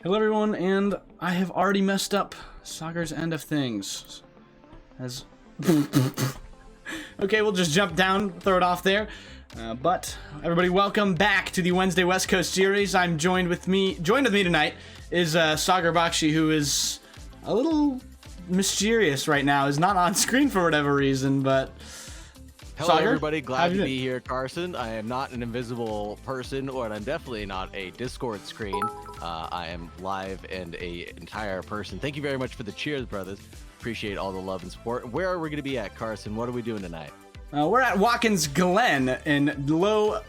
Hello everyone, and I have already messed up Saagar's end of things. As okay, we'll just jump down, throw it off there. But everybody, welcome back to the Wednesday West Coast series. I'm joined with me tonight is Saagar Bakshi, who is a little mysterious right now. Is not on screen for whatever reason, but hello Saagar, everybody, glad to be here, Carson. I am not an invisible person, or I'm definitely not a Discord screen. I am live and a entire person. Thank you very much for the cheers, brothers. Appreciate all the love and support. Where are we going to be at, Carson? What are we doing tonight? We're at Watkins Glen in low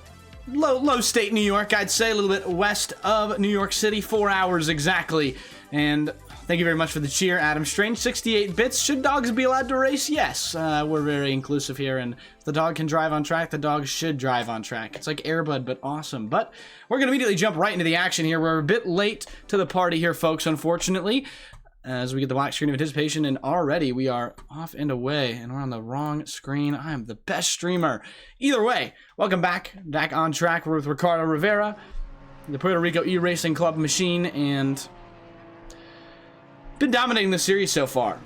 state New York, I'd say, a little bit west of New York City, 4 hours exactly. And thank you very much for the cheer, Adam Strange. 68 bits. Should dogs be allowed to race? Yes. We're very inclusive here, and if the dog can drive on track, the dog should drive on track. It's like Air Bud, but awesome. But we're going to immediately jump right into the action here. We're a bit late to the party here, folks, unfortunately, as we get the black screen of anticipation, and already we are off and away, and we're on the wrong screen. I am the best streamer. Either way, welcome back on track. We're with Ricardo Rivera, the Puerto Rico E-Racing Club machine, and been dominating the series so far.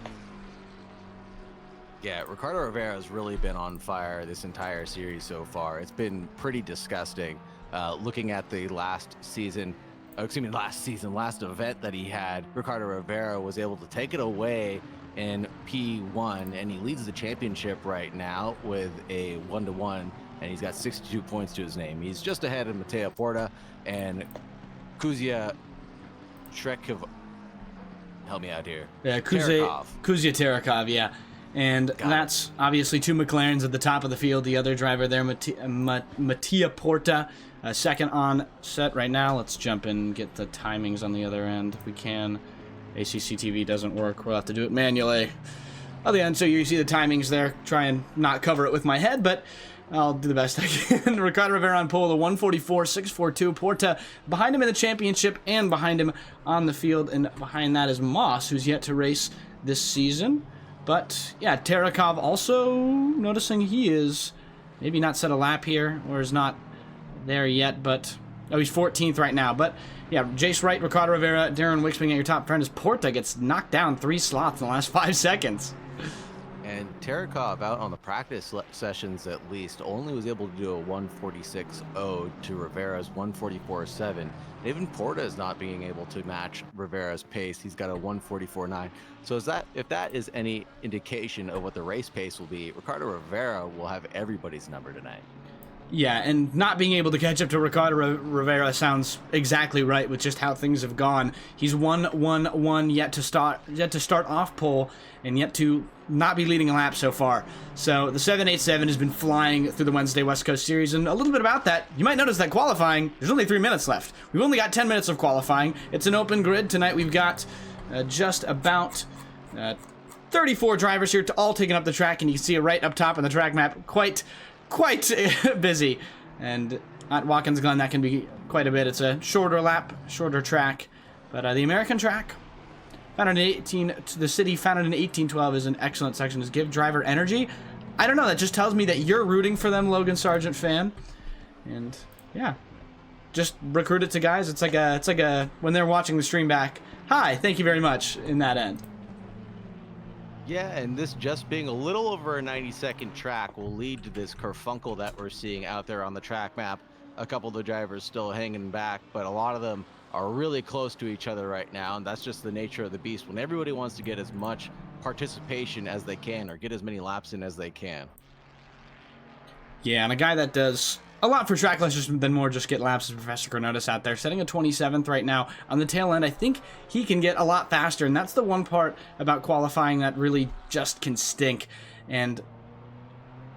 Yeah, Ricardo Rivera has really been on fire this entire series so far. It's been pretty disgusting. Looking at the last event that he had, Ricardo Rivera was able to take it away in P1, and he leads the championship right now with a 1-1, and he's got 62 points to his name. He's just ahead of Mateo Porta and Kuzia Shrekov. Help me out here. Yeah, Kuzia Terakov, yeah. And that's obviously two McLarens at the top of the field. The other driver there, Mattia Porta, second on set right now. Let's jump in and get the timings on the other end if we can. ACC TV doesn't work. We'll have to do it manually. On the end, so you see the timings there. Try and not cover it with my head, but I'll do the best I can. Ricardo Rivera on pole, the 144.642. Porta behind him in the championship and behind him on the field. And behind that is Moss, who's yet to race this season. But, yeah, Terakov also noticing he is maybe not set a lap here or is not there yet. But, oh, he's 14th right now. But, yeah, Jace Wright, Ricardo Rivera, Darren Wixping at your top friend as Porta gets knocked down 3 slots in the last 5 seconds. And Terakov, out on the practice sessions at least, only was able to do a 146.0 to Rivera's 144.7. Even Porta is not being able to match Rivera's pace. He's got a 144.9. So if that is any indication of what the race pace will be, Ricardo Rivera will have everybody's number tonight. Yeah, and not being able to catch up to Ricardo Rivera sounds exactly right with just how things have gone. He's 1-1-1 yet to start off pole, and yet to not be leading a lap so far. So the 787 has been flying through the Wednesday West Coast series, and a little bit about that, you might notice that qualifying, there's only 3 minutes left. We've only got 10 minutes of qualifying. It's an open grid. Tonight we've got just about 34 drivers here, all taking up the track, and you can see it right up top on the track map. Quite busy, and at Watkins Glen that can be quite a bit. It's a shorter lap, shorter track, but the American track, founded in the city founded in 1812, is an excellent section to give driver energy. I don't know, that just tells me that you're rooting for them, Logan Sargent fan, and yeah, just recruit it to guys. It's like a when they're watching the stream back, hi, thank you very much in that end. Yeah, and this just being a little over a 90-second track will lead to this kerfunkle that we're seeing out there on the track map. A couple of the drivers still hanging back, but a lot of them are really close to each other right now, and that's just the nature of the beast when everybody wants to get as much participation as they can or get as many laps in as they can. Yeah, and a guy that does a lot for Tracklicious than more just get laps is Professor Cronotis out there, setting a 27th right now. On the tail end, I think he can get a lot faster, and that's the one part about qualifying that really just can stink. And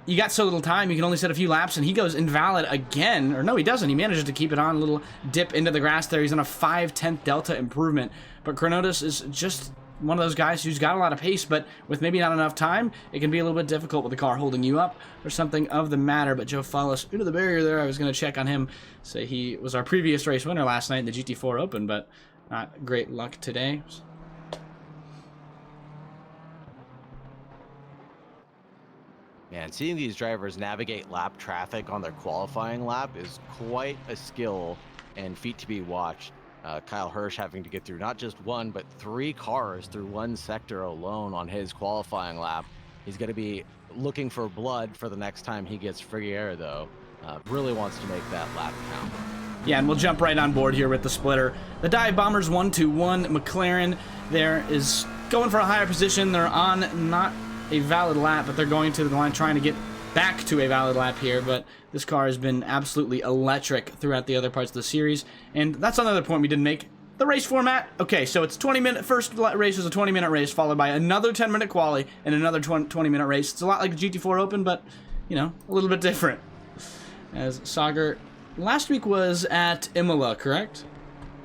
you got so little time, you can only set a few laps, and he goes invalid again. Or no, he doesn't. He manages to keep it on, a little dip into the grass there. He's on a 5/10 delta improvement. But Cronotis is just one of those guys who's got a lot of pace, but with maybe not enough time, it can be a little bit difficult with the car holding you up or something of the matter. But Joe Follis into the barrier there. I was going to check on him, say he was our previous race winner last night in the GT4 Open, but not great luck today. Man, seeing these drivers navigate lap traffic on their qualifying lap is quite a skill and feat to be watched. Kyle Hirsch having to get through not just one, but 3 cars through one sector alone on his qualifying lap. He's going to be looking for blood for the next time he gets free air, though. Really wants to make that lap count. Yeah, and we'll jump right on board here with the splitter. The Dive Bombers 1-2-1. McLaren there is going for a higher position. They're on not a valid lap, but they're going to the line trying to get back to a valid lap here. But this car has been absolutely electric throughout the other parts of the series. And that's another point we didn't make. The race format, okay, so it's 20-minute, first race is a 20-minute race, followed by another 10-minute quali and another 20-minute race. It's a lot like the GT4 Open, but, you know, a little bit different. As Saagar last week was at Imola, correct?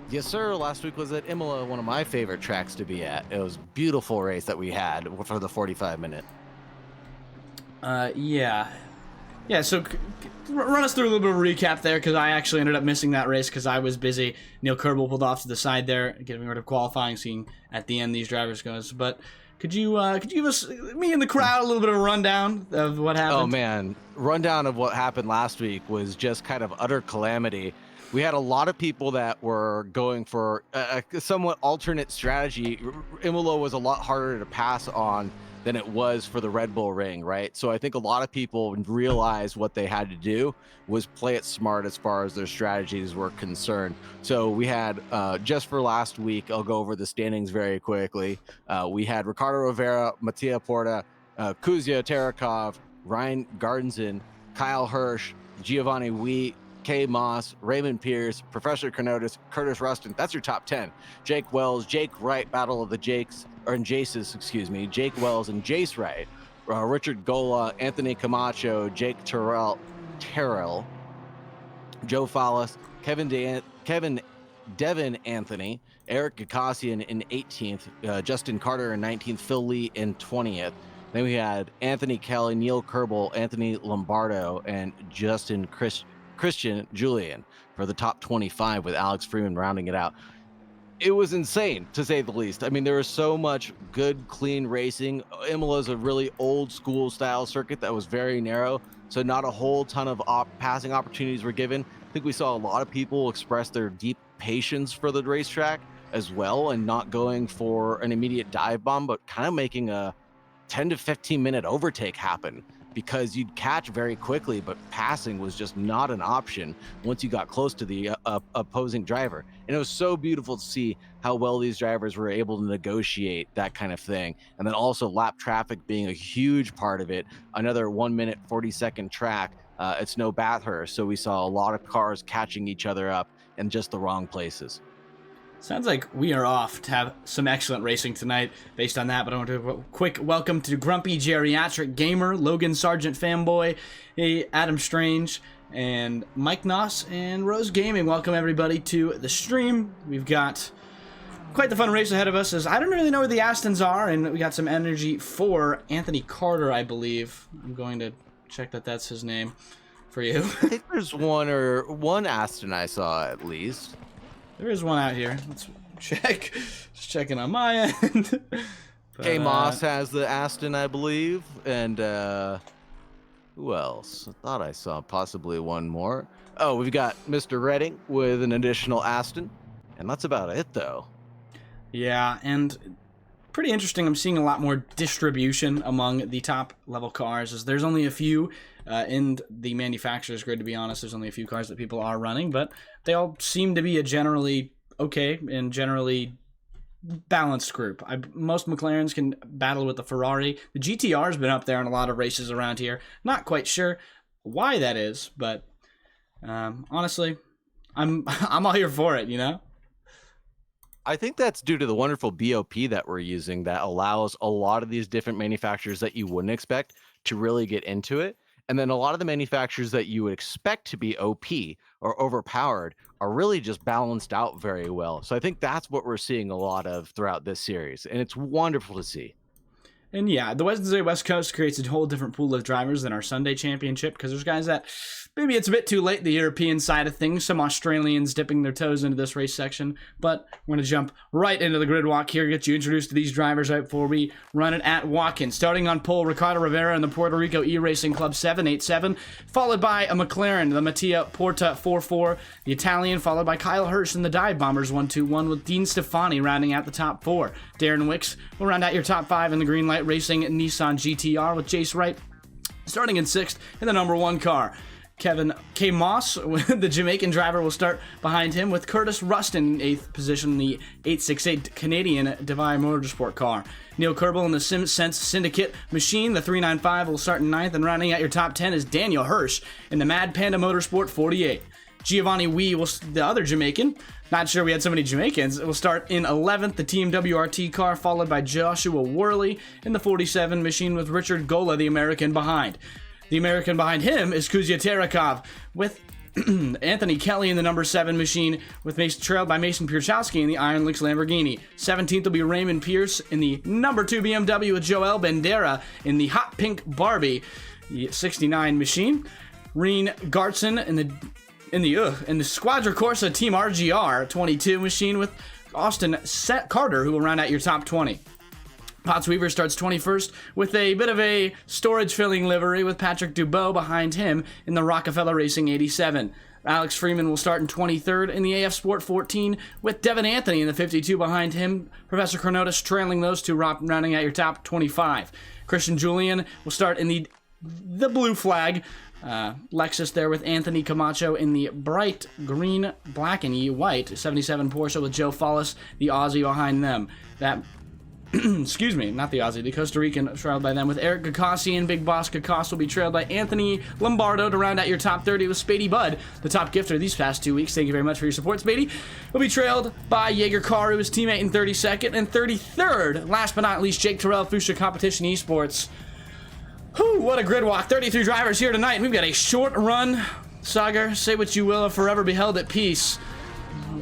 Yes, sir. Last week was at Imola, one of my favorite tracks to be at. It was a beautiful race that we had for the 45-minute. Yeah. Yeah, so run us through a little bit of a recap there, because I actually ended up missing that race because I was busy. Neil Kerbel pulled off to the side there, getting rid of qualifying, seeing at the end these drivers goes. But could you give us, me and the crowd, a little bit of a rundown of what happened? Oh, man. Rundown of what happened last week was just kind of utter calamity. We had a lot of people that were going for a somewhat alternate strategy. Imola was a lot harder to pass on than it was for the Red Bull Ring, right? So I think a lot of people realized what they had to do was play it smart as far as their strategies were concerned. So we had, just for last week, I'll go over the standings very quickly. We had Ricardo Rivera, Mattia Porta, Kuzya Terekov, Ryan Gardenson, Kyle Hirsch, Giovanni Wheat, Kay Moss, Raymond Pierce, Professor Carnotis, Curtis Rustin. That's your top 10. Jake Wells, Jake Wright, Battle of the Jakes, or in Jaces, excuse me, Jake Wells and Jace Wright, Richard Gola, Anthony Camacho, Jake Terrell, Joe Fallis, Devin Anthony, Eric Gakassian in 18th, Justin Carter in 19th, Phil Lee in 20th. Then we had Anthony Kelly, Neil Kerbel, Anthony Lombardo, and Christian Julian for the top 25, with Alex Freeman rounding it out. It was insane, to say the least. I mean, there was so much good, clean racing. Imola is a really old school style circuit that was very narrow, so not a whole ton of passing opportunities were given. I think we saw a lot of people express their deep patience for the racetrack as well, and not going for an immediate dive bomb, but kind of making a 10 to 15 minute overtake happen, because you'd catch very quickly, but passing was just not an option once you got close to the opposing driver. And it was so beautiful to see how well these drivers were able to negotiate that kind of thing. And then also lap traffic being a huge part of it. Another 1 minute, 40-second track. It's no Bathurst, so we saw a lot of cars catching each other up in just the wrong places. Sounds like we are off to have some excellent racing tonight based on that, but I want to do a quick welcome to Grumpy Geriatric Gamer, Logan Sargent Fanboy, Adam Strange, and Mike Noss and Rose Gaming. Welcome everybody to the stream. We've got quite the fun race ahead of us, as I don't really know where the Astons are, and we got some energy for Anthony Carter, I believe. I'm going to check that that's his name for you. I think there's one Aston I saw at least. There is one out here. Let's check. Just checking on my end. Kay Moss has the Aston, I believe. And who else? I thought I saw possibly one more. Oh, we've got Mr. Redding with an additional Aston. And that's about it, though. Yeah, and pretty interesting. I'm seeing a lot more distribution among the top level cars, as there's only a few in the manufacturer's grid, to be honest. There's only a few cars that people are running, but they all seem to be a generally okay and generally balanced group. Most McLarens can battle with the Ferrari. The GTR's been up there in a lot of races around here. Not quite sure why that is, but honestly, I'm all here for it, you know? I think that's due to the wonderful BOP that we're using that allows a lot of these different manufacturers that you wouldn't expect to really get into it. And then a lot of the manufacturers that you would expect to be OP or overpowered are really just balanced out very well. So I think that's what we're seeing a lot of throughout this series, and it's wonderful to see. And yeah, the Wednesday West Coast creates a whole different pool of drivers than our Sunday championship, because there's guys that maybe it's a bit too late, the European side of things, some Australians dipping their toes into this race section, but we're going to jump right into the grid walk here, get you introduced to these drivers right before we run it at Watkins. Starting on pole, Ricardo Rivera in the Puerto Rico E-Racing Club 787, followed by a McLaren, the Mattia Porta 44, the Italian, followed by Kyle Hirsch in the Dive Bombers 121, with Dean Stefani rounding out the top 4. Darren Wicks will round out your top 5 in the Greenlight Racing Nissan GTR, with Jace Wright starting in 6th in the number 1 car. Kevin K. Moss, the Jamaican driver, will start behind him, with Curtis Rustin in 8th position in the 868 Canadian Divine Motorsport car. Neil Kerbel in the SimSense Syndicate machine, the 395, will start in 9th, and rounding out your top 10 is Daniel Hirsch in the Mad Panda Motorsport 48. Giovanni Wee, the other Jamaican, not sure we had so many Jamaicans, will start in 11th, the Team WRT car, followed by Joshua Worley in the 47 machine, with Richard Gola, the American, behind. The American behind him is Kuzya Terakov, with Anthony Kelly in the number 7 machine, with trailed by Mason Pierchowski in the Iron Lynx Lamborghini. 17th will be Raymond Pierce in the number 2 BMW, with Joel Bandera in the Hot Pink Barbie, the 69 machine. Reen Gartson in the Squadra Corsa Team RGR 22 machine, with Austin Carter, who will round out your top 20. Potts Weaver starts 21st with a bit of a storage-filling livery, with Patrick Dubois behind him in the Rockefeller Racing 87. Alex Freeman will start in 23rd in the AF Sport 14, with Devin Anthony in the 52 behind him. Professor Chronotis trailing those two, rounding out your top 25. Christian Julian will start in the blue flag Lexus there, with Anthony Camacho in the bright green, black, and white 77 Porsche, with Joe Follis, the Aussie, behind them. That excuse me, not the Aussie, the Costa Rican, trailed by them, with Eric Gakossi and Big Boss Gakos will be trailed by Anthony Lombardo to round out your top 30, with Spady Bud, the top gifter these past 2 weeks. Thank you very much for your support, Spady. Will be trailed by Jaeger Karu, his teammate, in 32nd, and 33rd, last but not least, Jake Terrell, Fuchsia Competition Esports. Whew, what a grid walk. 33 drivers here tonight. We've got a short run. Saagar, say what you will, forever be held at peace.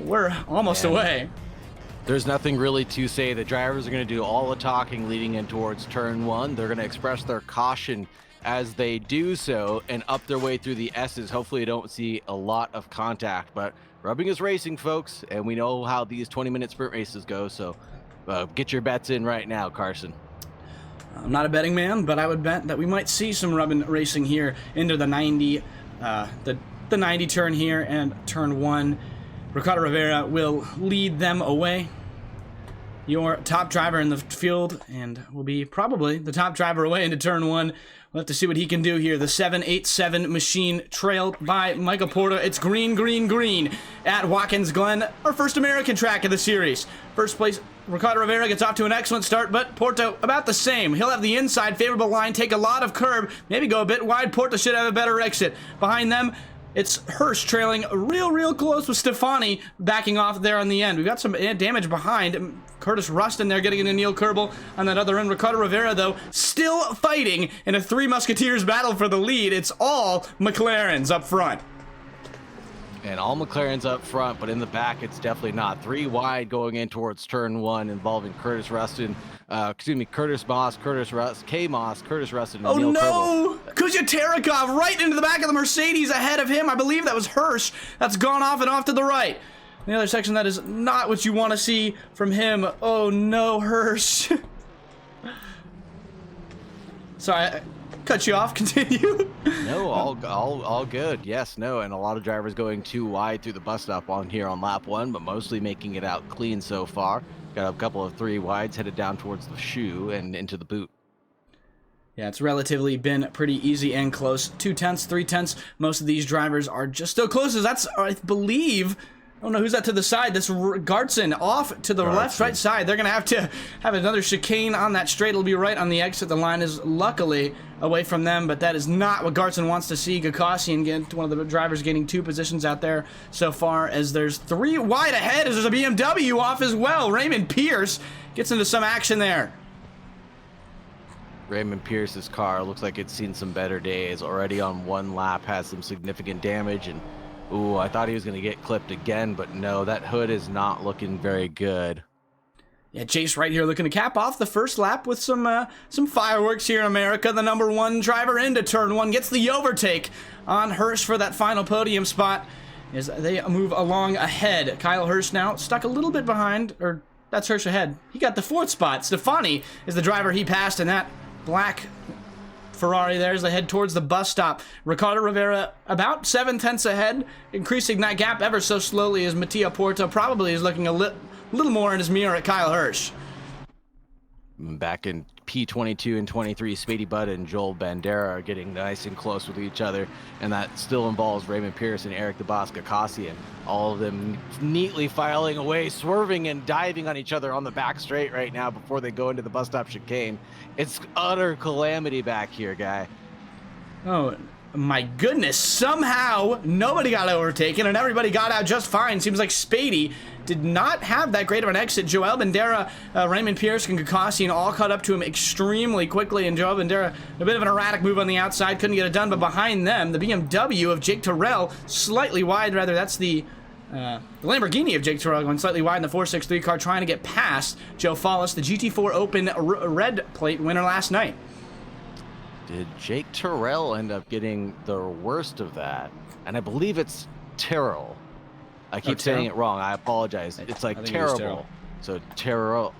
We're almost away. There's nothing really to say. The drivers are going to do all the talking leading in towards turn 1. They're going to express their caution as they do so and up their way through the S's. Hopefully you don't see a lot of contact, but rubbing is racing, folks, and we know how these 20-minute sprint races go, so get your bets in right now, Carson. I'm not a betting man, but I would bet that we might see some rubbing racing here into the 90, the 90 turn here, and turn 1. Ricardo Rivera will lead them away. Your top driver in the field, and will be probably the top driver away into turn 1. We'll have to see what he can do here. The 787 machine trailed by Michael Porta. It's green, green, green at Watkins Glen, our first American track of the series. First place, Ricardo Rivera gets off to an excellent start, but Porta about the same. He'll have the inside favorable line, take a lot of curb, maybe go a bit wide. Porta should have a better exit. Behind them, it's Hirsch trailing real close, with Stefani backing off there on the end. We've got some damage behind. Curtis Rustin there getting into Neil Kerbel on that other end. Ricardo Rivera, though, still fighting in a Three Musketeers battle for the lead. It's all McLarens up front. And all McLarens up front, but in the back, it's definitely not. 3 wide going in towards turn 1, involving Curtis Rustin, Curtis Moss, K Moss, Curtis Rustin, and Neil Kerbel. Oh no! Kuzya Terakov right into the back of the Mercedes ahead of him. I believe that was Hirsch. That's gone off and off to the right. The other section, that is not what you want to see from him. Oh no, Hirsch. Sorry, I cut you off. Continue. No, all good. Yes, no, and a lot of drivers going too wide through the bus stop on here on lap 1, but mostly making it out clean so far. Got a couple of 3 wides headed down towards the shoe and into the boot. Yeah, it's relatively been pretty easy and close. 2/10, 3/10. Most of these drivers are just still close. That's, I believe, I don't know who's that to the side. That's Gartson off to the left, right side. They're going to have another chicane on that straight. It'll be right on the exit. The line is luckily away from them, but that is not what Gartson wants to see. Gakossi and get one of the drivers gaining 2 positions out there so far, as there's 3 wide ahead as there's a BMW off as well. Raymond Pierce gets into some action there. Raymond Pierce's car looks like it's seen some better days. Already on 1 lap, has some significant damage, and ooh, I thought he was going to get clipped again, but no, that hood is not looking very good. Yeah, Jace right here looking to cap off the first lap with some fireworks here in America. The number 1 driver into turn 1 gets the overtake on Hirsch for that final podium spot as they move along ahead. Kyle Hirsch now stuck a little bit behind, or that's Hirsch ahead. He got the 4th spot. Stefani is the driver he passed in that black Ferrari there as they head towards the bus stop. Ricardo Rivera about 7/10 ahead, increasing that gap ever so slowly as Mattia Porta probably is looking a little more in his mirror at Kyle Hirsch. Back in P22 and 23, Spady Budd and Joel Bandera are getting nice and close with each other, and that still involves Raymond Pierce and Eric DeBosca Cassian. All of them neatly filing away, swerving and diving on each other on the back straight right now before they go into the bus stop chicane. It's utter calamity back here, guy. Oh, my goodness. Somehow, nobody got overtaken, and everybody got out just fine. Seems like Spady did not have that great of an exit. Joel Bandera, Raymond Pierce, and Kassian all caught up to him extremely quickly, and Joel Bandera, a bit of an erratic move on the outside, couldn't get it done, but behind them, the BMW of Jake Terrell, slightly wide, rather, that's the Lamborghini of Jake Terrell going slightly wide in the 463 car, trying to get past Joe Follis, the GT4 Open red plate winner last night. Did Jake Terrell end up getting the worst of that? And I believe it's Terrell. I keep saying it wrong. I apologize. It's like terrible. So Terrell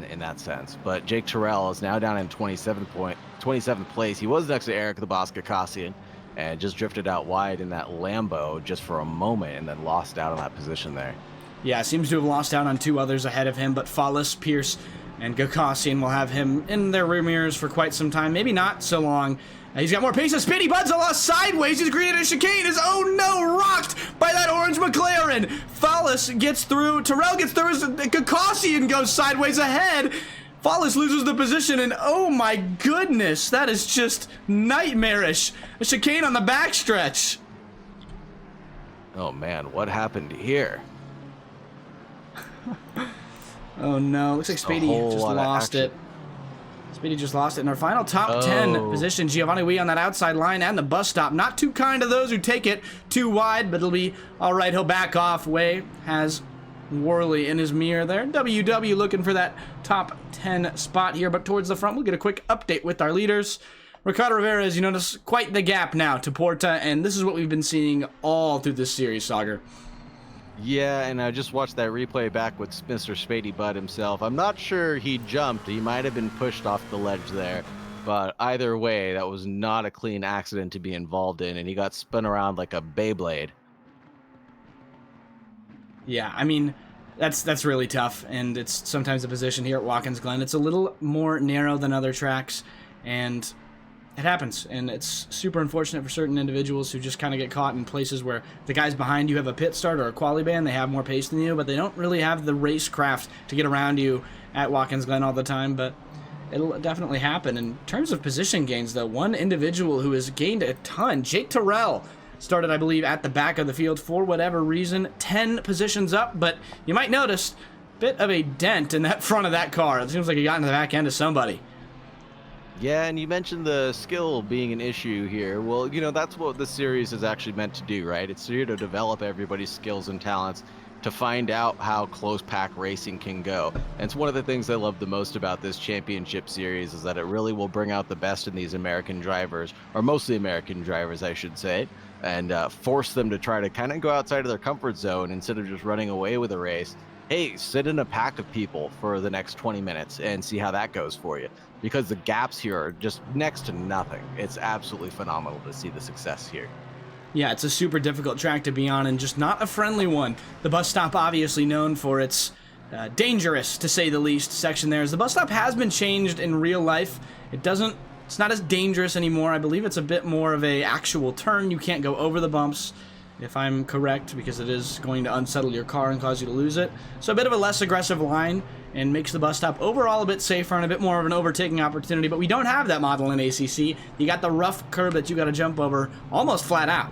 in that sense. But Jake Terrell is now down in 27th place. He was next to Eric the Bosca Cassian and just drifted out wide in that Lambo just for a moment and then lost out on that position there. Yeah, seems to have lost out on 2 others ahead of him, but Follis, Pierce, and Gakassian will have him in their rear mirrors for quite some time. Maybe not so long. He's got more pace. Spady Bud's lost sideways. He's greeted a chicane. Is, oh no, rocked by that orange McLaren. Follis gets through. Terrell gets through as Gakassian goes sideways ahead. Follis loses the position, and oh my goodness, that is just nightmarish. A chicane on the backstretch. Oh man, what happened here? Oh no, looks like Spady just lost it. Spady just lost it in our final top 10 position. Giovanni Wee on that outside line and the bus stop. Not too kind to those who take it too wide, but it'll be all right. He'll back off. Way has Worley in his mirror there. WW looking for that top 10 spot here, but towards the front, we'll get a quick update with our leaders. Ricardo Rivera, as you notice, quite the gap now to Porta, and this is what we've been seeing all through this series, Saagar. Yeah, and I just watched that replay back with Mr. Spady Budd himself. I'm not sure he jumped. He might have been pushed off the ledge there. But either way, that was not a clean accident to be involved in, and he got spun around like a Beyblade. Yeah, I mean, that's really tough, and it's sometimes the position here at Watkins Glen. It's a little more narrow than other tracks, and it happens, and it's super unfortunate for certain individuals who just kind of get caught in places where the guys behind you have a pit start or a quali band. They have more pace than you, but they don't really have the racecraft to get around you at Watkins Glen all the time, but it'll definitely happen. In terms of position gains, though, one individual who has gained a ton, Jake Terrell, started, I believe, at the back of the field for whatever reason, 10 positions up, but you might notice a bit of a dent in that front of that car. It seems like he got into the back end of somebody. Yeah, and you mentioned the skill being an issue here. Well, you know, that's what this series is actually meant to do, right? It's here to develop everybody's skills and talents, to find out how close pack racing can go. And it's one of the things I love the most about this championship series is that it really will bring out the best in these American drivers, or mostly American drivers, I should say, and force them to try to kind of go outside of their comfort zone instead of just running away with a race. Hey, sit in a pack of people for the next 20 minutes and see how that goes for you. Because the gaps here are just next to nothing. It's absolutely phenomenal to see the success here. Yeah, it's a super difficult track to be on and just not a friendly one. The bus stop obviously known for its dangerous, to say the least, section there. As the bus stop has been changed in real life, it's not as dangerous anymore. I believe it's a bit more of a actual turn. You can't go over the bumps, if I'm correct, because it is going to unsettle your car and cause you to lose it. So a bit of a less aggressive line and makes the bus stop overall a bit safer and a bit more of an overtaking opportunity, but we don't have that model in ACC. You got the rough curb that you got to jump over almost flat out.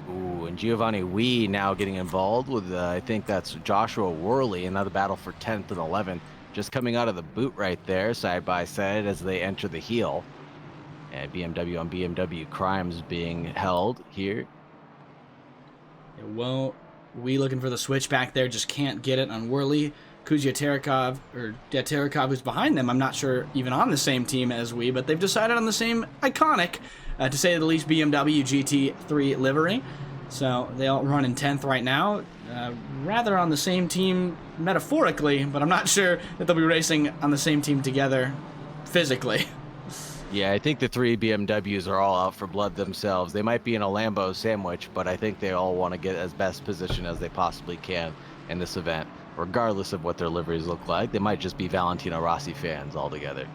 Ooh, and Giovanni Wee now getting involved with, I think that's Joshua Worley, another battle for 10th and 11th, just coming out of the boot right there, side by side as they enter the heel. And BMW on BMW crimes being held here. Well, We looking for the switch back there, just can't get it on Worley. Kuzya Terekov, Terekov, who's behind them, I'm not sure even on the same team as we, but they've decided on the same iconic, to say the least, BMW GT3 livery. So they all run in 10th right now, rather on the same team metaphorically, but I'm not sure that they'll be racing on the same team together physically. Yeah, I think the 3 BMWs are all out for blood themselves. They might be in a Lambo sandwich, but I think they all want to get as best position as they possibly can in this event, regardless of what their liveries look like. They might just be Valentino Rossi fans altogether.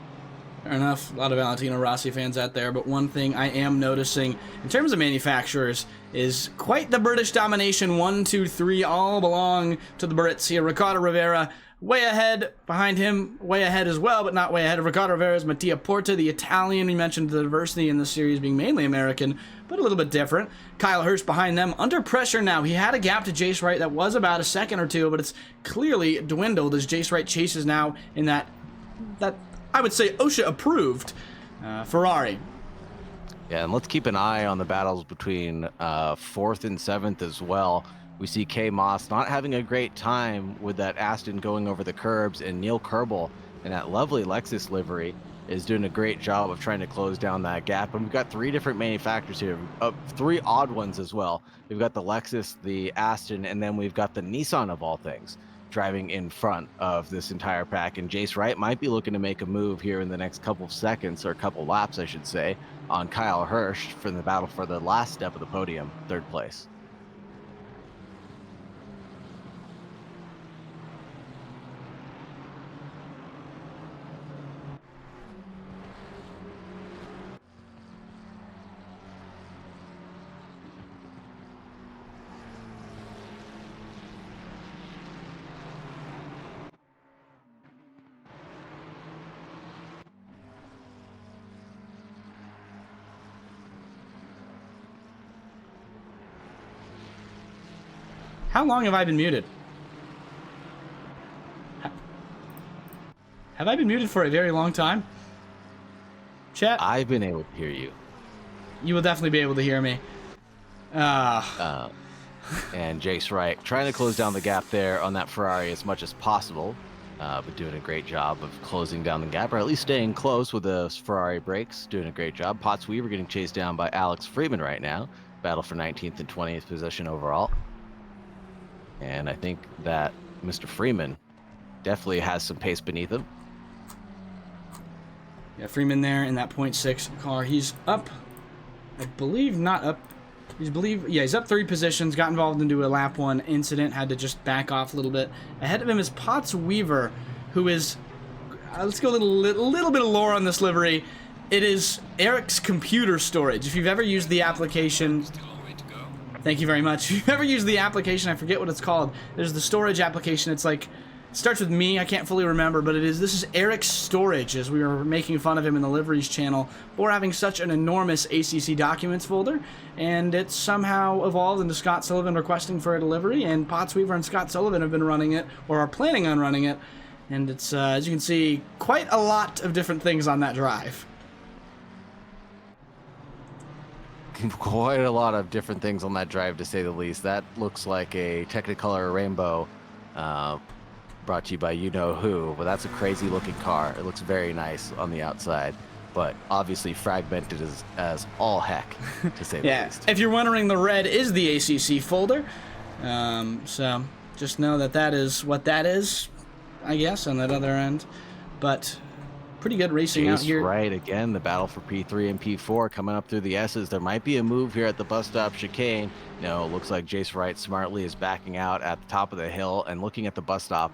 Fair enough, a lot of Valentino Rossi fans out there, but one thing I am noticing in terms of manufacturers is quite the British domination. 1, 2, 3 all belong to the Brits here. Ricardo Rivera way ahead, behind him way ahead as well, but not way ahead of Ricardo Rivera's Mattia Porta, the Italian. We mentioned the diversity in the series being mainly American, but a little bit different. Kyle Hirsch behind them, under pressure now. He had a gap to Jace Wright that was about a second or two, but it's clearly dwindled as Jace Wright chases now in that I would say OSHA approved Ferrari. Yeah, and let's keep an eye on the battles between 4th and 7th as well. We see K. Moss not having a great time with that Aston going over the curbs, and Neil Kerbel in that lovely Lexus livery is doing a great job of trying to close down that gap. And we've got 3 different manufacturers here, 3 odd ones as well. We've got the Lexus, the Aston, and then we've got the Nissan of all things driving in front of this entire pack. And Jace Wright might be looking to make a move here in the next couple of seconds, or a couple laps, I should say, on Kyle Hirsch for the battle for the last step of the podium, 3rd place. How long have I been muted? Have I been muted for a very long time? Chat? I've been able to hear you. You will definitely be able to hear me. And Jace Wright trying to close down the gap there on that Ferrari as much as possible, but doing a great job of closing down the gap, or at least staying close with those Ferrari brakes. Doing a great job. Potts Weaver getting chased down by Alex Freeman right now. Battle for 19th and 20th position overall. And I think that Mr. Freeman definitely has some pace beneath him. Yeah, Freeman there in that 0.6 car. He's up, I believe, not up. He's up 3 positions, got involved into a lap 1 incident, had to just back off a little bit. Ahead of him is Potts Weaver, who is, let's go a little bit of lore on this livery. It is Eric's computer storage. If you've ever used the application, thank you very much. If you've ever used the application, I forget what it's called. There's the storage application. It's like, it starts with me. I can't fully remember, but this is Eric's storage, as we were making fun of him in the liveries channel for having such an enormous ACC documents folder, and it's somehow evolved into Scott Sullivan requesting for a delivery, and Potts Weaver and Scott Sullivan have been running it, or are planning on running it, and it's, as you can see, quite a lot of different things on that drive. Quite a lot of different things on that drive, to say the least. That looks like a Technicolor Rainbow, brought to you by you know who, but that's a crazy looking car. It looks very nice on the outside, but obviously fragmented as all heck, to say the least. If you're wondering, the red is the ACC folder, so just know that is what that is, I guess, on that other end. But pretty good racing out here. Right, again, the battle for P3 and P4 coming up through the S's. There might be a move here at the bus stop chicane. No, it looks like Jace Wright smartly is backing out at the top of the hill and looking at the bus stop.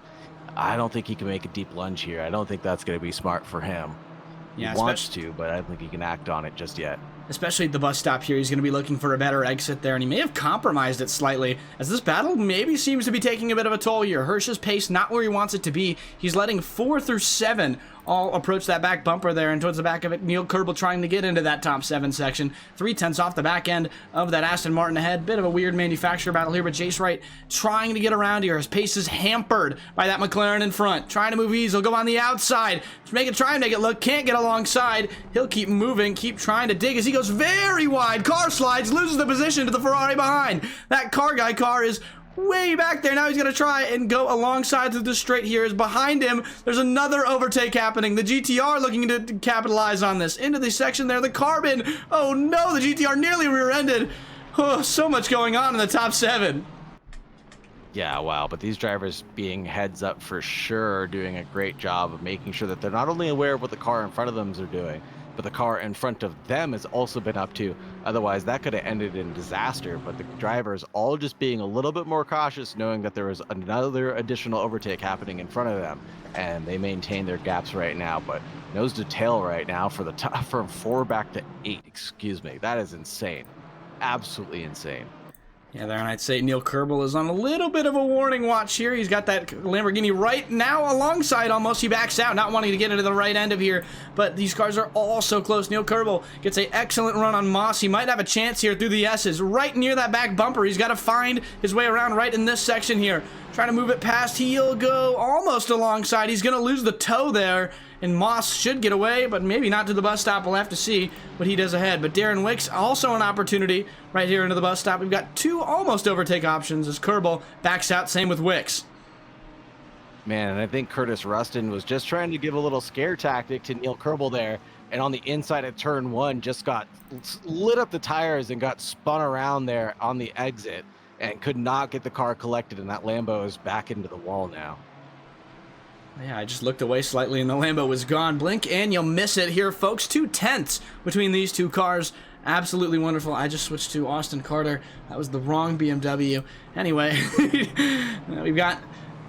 I don't think he can make a deep lunge here. I don't think that's going to be smart for him. Yeah, he wants to, but I don't think he can act on it just yet. Especially at the bus stop here, he's going to be looking for a better exit there, and he may have compromised it slightly, as this battle maybe seems to be taking a bit of a toll here. Hirsch's pace not where he wants it to be. He's letting 4 through 7 all approach that back bumper there, and towards the back of it, Neil Kerbel trying to get into that top 7 section. 3/10 off the back end of that Aston Martin ahead. Bit of a weird manufacturer battle here, but Jace Wright trying to get around here. His pace is hampered by that McLaren in front. Trying to move easy. He'll go on the outside. Try and make it look. Can't get alongside. He'll keep moving, keep trying to dig as he goes very wide. Car slides, loses the position to the Ferrari behind. That car is way back there. Now he's going to try and go alongside through the straight here. Is behind him. There's another overtake happening. The GTR looking to capitalize on this. Into the section there. The Carbon. Oh no, the GTR nearly rear-ended. Oh, so much going on in the top 7. Yeah, wow, but these drivers being heads up for sure, doing a great job of making sure that they're not only aware of what the car in front of them is doing, but the car in front of them has also been up to. Otherwise, that could have ended in disaster, but the drivers all just being a little bit more cautious, knowing that there was another additional overtake happening in front of them, and they maintain their gaps right now, but nose to tail right now for the top, from 4 back to 8, excuse me. That is insane. Absolutely insane. Yeah, there, and I'd say Neil Kerbel is on a little bit of a warning watch here. He's got that Lamborghini right now alongside almost. He backs out, not wanting to get into the right end of here, but these cars are all so close. Neil Kerbel gets an excellent run on Moss. He might have a chance here through the S's, right near that back bumper. He's got to find his way around right in this section here. Trying to move it past. He'll go almost alongside. He's going to lose the toe there, and Moss should get away, but maybe not to the bus stop. We'll have to see what he does ahead. But Darren Wicks, also an opportunity right here into the bus stop. We've got 2 almost overtake options as Kerbel backs out. Same with Wicks. Man, and I think Curtis Rustin was just trying to give a little scare tactic to Neil Kerbel there, and on the inside of turn 1 just got lit up the tires and got spun around there on the exit and could not get the car collected, and that Lambo is back into the wall now. Yeah, I just looked away slightly and the Lambo was gone. Blink and you'll miss it here, folks. 2/10 between these 2 cars. Absolutely wonderful. I just switched to Austin Carter. That was the wrong BMW. Anyway, we've got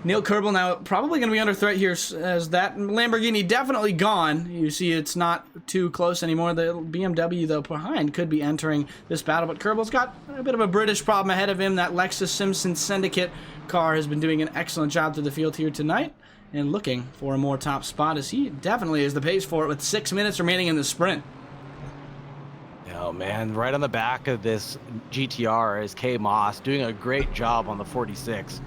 Neil Kerbel now probably going to be under threat here as that Lamborghini definitely gone. You see it's not too close anymore. The BMW, though, behind could be entering this battle, but Kerbel's got a bit of a British problem ahead of him. That Lexus Simpson Syndicate car has been doing an excellent job through the field here tonight and looking for a more top spot, as he definitely is the pace for it with 6 minutes remaining in the sprint. Oh man, right on the back of this GTR is K Moss doing a great job on the 46,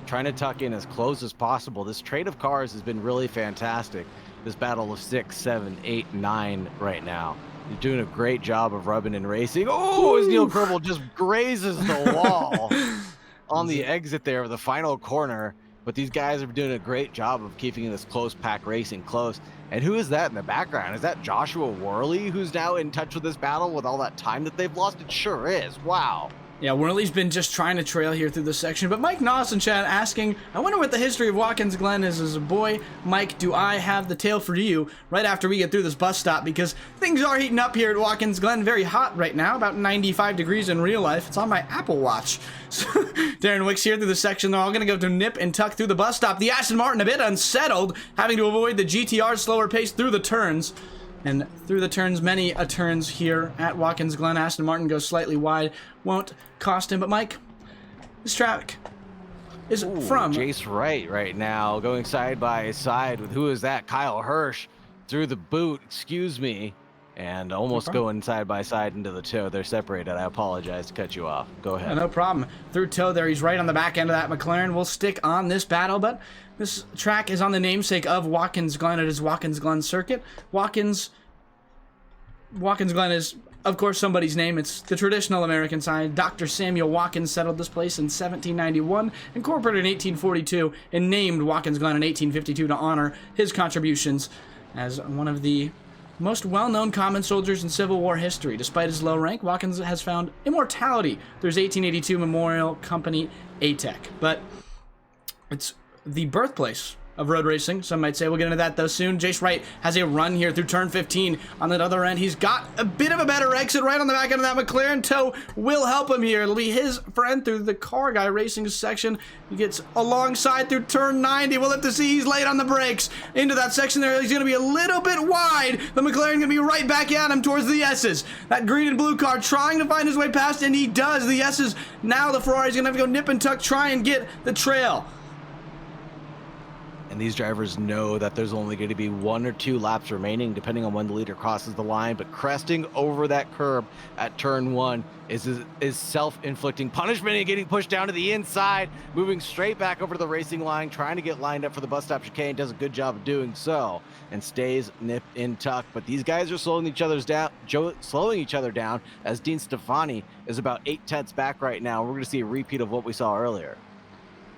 trying to tuck in as close as possible. This trade of cars has been really fantastic. This battle of 6, 7, 8, 9 right now. He's doing a great job of rubbing and racing. Oh, as Neil Kerbel just grazes the wall on the exit there of the final corner. But these guys are doing a great job of keeping this close pack racing close. And who is that in the background? Is that Joshua Worley, who's now in touch with this battle with all that time that they've lost? It sure is. Wow. Yeah, Worley's been just trying to trail here through this section, but Mike Noss in chat asking, I wonder what the history of Watkins Glen is as a boy. Mike, do I have the tale for you right after we get through this bus stop? Because things are heating up here at Watkins Glen. Very hot right now, about 95 degrees in real life. It's on my Apple Watch. So, Darren Wicks here through the section. They're all going to go to nip and tuck through the bus stop. The Aston Martin a bit unsettled, having to avoid the GTR's slower pace through the turns. And through the turns, many a turns here at Watkins Glen. Aston Martin goes slightly wide. Won't cost him. But Mike, this track is from Jace Wright right now, going side by side with, who is that? Kyle Hirsch through the boot, excuse me, and almost going side by side into the toe. They're separated. I apologize to cut you off. Go ahead. Yeah, no problem. Through toe there. He's right on the back end of that McLaren. We'll stick on this battle, but this track is on the namesake of Watkins Glen. It is Watkins Glen Circuit. Watkins Glen is, of course, somebody's name. It's the traditional American side. Dr. Samuel Watkins settled this place in 1791, incorporated in 1842, and named Watkins Glen in 1852 to honor his contributions as one of the most well-known common soldiers in Civil War history. Despite his low rank, Watkins has found immortality through his 1882 memorial company, ATEC. But it's the birthplace of road racing, some might say. We'll get into that, though, soon. Jace Wright has a run here through turn 15. On that other end, he's got a bit of a better exit right on the back end of that McLaren. Toe will help him here. It'll be his friend through the car guy racing section. He gets alongside through turn 90. We'll have to see. He's late on the brakes. Into that section there, he's going to be a little bit wide. The McLaren going to be right back at him towards the S's. That green and blue car trying to find his way past, and he does. The S's, now the Ferrari's going to have to go nip and tuck, try and get the trail. And these drivers know that there's only going to be 1 or 2 laps remaining, depending on when the leader crosses the line. But cresting over that curb at turn 1 is self-inflicting punishment and getting pushed down to the inside, moving straight back over to the racing line, trying to get lined up for the bus stop chicane. Does a good job of doing so and stays nip in tuck. But these guys are slowing each other down as Dean Stefani is about 8 tenths back right now. We're going to see a repeat of what we saw earlier.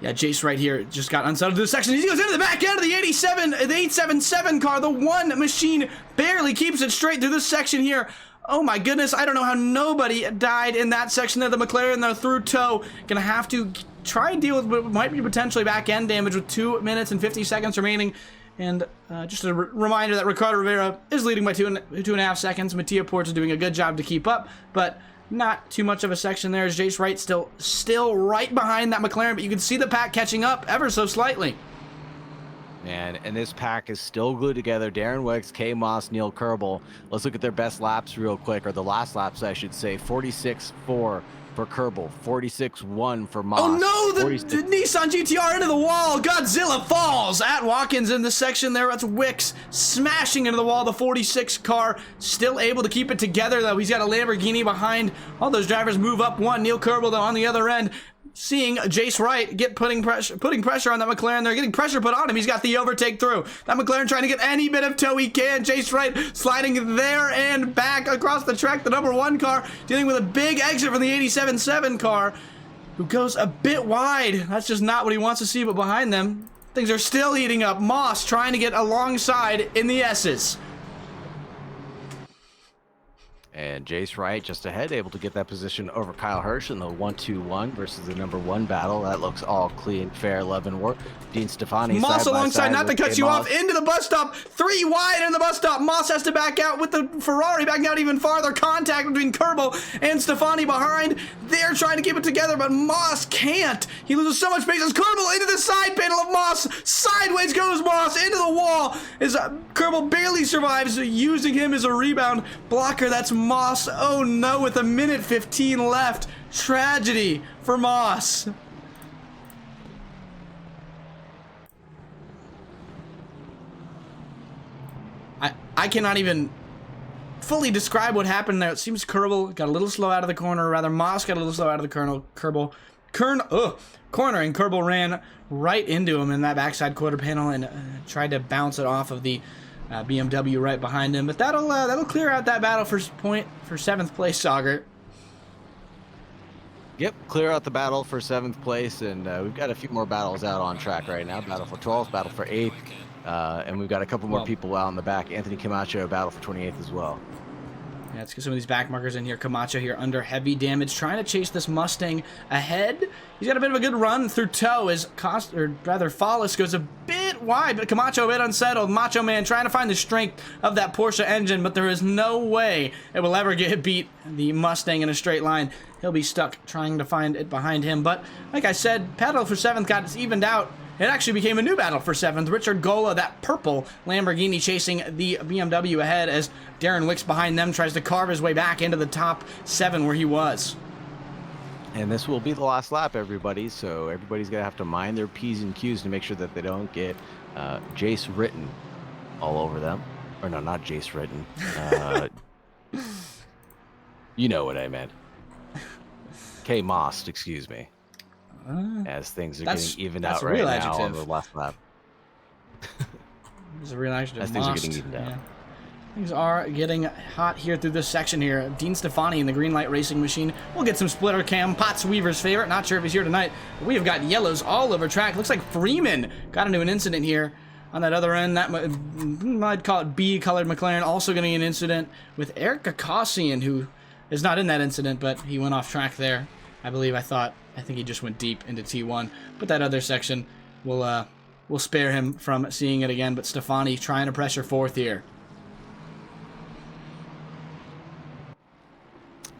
Yeah, Jace right here just got unsettled to the section. He goes into the back end of the 877 car. The one machine barely keeps it straight through this section here. Oh my goodness, I don't know how nobody died in that section of the McLaren. They're through tow. Gonna have to try and deal with what might be potentially back end damage with 2 minutes and 50 seconds remaining. And just a reminder that Ricardo Rivera is leading by two and a half seconds. Mattia Porta is doing a good job to keep up, but not too much of a section there. As Jace Wright still right behind that McLaren, but you can see the pack catching up ever so slightly. And this pack is still glued together. Darren Wicks, K. Moss, Neil Kerbel. Let's look at their best laps real quick, or the last laps, I should say. 46.4 for Kerbel, 46.1 for Moss. Oh no, the Nissan GTR into the wall. Godzilla falls at Watkins in the section there. That's Wicks smashing into the wall. The 46 car still able to keep it together, though. He's got a Lamborghini behind. All those drivers move up one. Neil Kerbel, though, on the other end, seeing Jace Wright putting pressure on that McLaren. They're getting pressure put on him. He's got the overtake through. That McLaren trying to get any bit of tow he can. Jace Wright sliding there and back across the track. The number 1 car dealing with a big exit from the 87.7 car, who goes a bit wide. That's just not what he wants to see, but behind them, things are still heating up. Moss trying to get alongside in the S's. And Jace Wright just ahead, able to get that position over Kyle Hirsch in the 1-2-1 versus the number 1 battle. That looks all clean, fair, love, and work. Dean Stefani Moss alongside, not to cut you off, Moss. into the bus stop, 3 wide in the bus stop. Moss has to back out with the Ferrari, backing out even farther. Contact between Kerbel and Stefani behind. They're trying to keep it together, but Moss can't. He loses so much space as Kerbel into the side panel of Moss. Sideways goes Moss into the wall as Kerbel barely survives, using him as a rebound blocker. That's Moss. Oh no, with a minute 15 left. Tragedy for Moss. I cannot even fully describe what happened there. It seems Kerbel got a little slow out of the corner, or rather Moss got a little slow out of the corner, and Kerbel ran right into him in that backside quarter panel and tried to bounce it off of the BMW right behind him. But that'll clear out that battle for 7th place, Saagar. Yep, clear out the battle for 7th place, and we've got a few more battles out on track right now. Battle for 12th, battle for 8th, and we've got a couple more people out in the back. Anthony Camacho, battle for 28th as well. Yeah, let's get some of these back markers in here. Camacho here under heavy damage, trying to chase this Mustang ahead. He's got a bit of a good run through tow as Fallis goes a bit wide, but Camacho a bit unsettled. Macho Man trying to find the strength of that Porsche engine, but there is no way it will ever beat the Mustang in a straight line. He'll be stuck trying to find it behind him. But like I said, battle for 7th got evened out. It actually became a new battle for 7th. Richard Gola, that purple Lamborghini, chasing the BMW ahead as Darren Wicks behind them tries to carve his way back into the top 7 where he was. And this will be the last lap, everybody, so everybody's going to have to mind their P's and Q's to make sure that they don't get Jace written all over them. Or no, not Jace written. You know what I meant. K. Moss, excuse me. As things are getting evened out right now on the last lap. It's a real adjective. As things are getting evened out. Yeah. Things are getting hot here through this section here. Dean Stefani in the green light racing machine. We'll get some splitter cam. Potts Weaver's favorite. Not sure if he's here tonight. But we have got yellows all over track. Looks like Freeman got into an incident here on that other end. That might call it B-colored McLaren. Also getting an incident with Eric Kassian, who is not in that incident, but he went off track there. I think he just went deep into T1. But that other section, we'll spare him from seeing it again. But Stefani trying to pressure 4th here.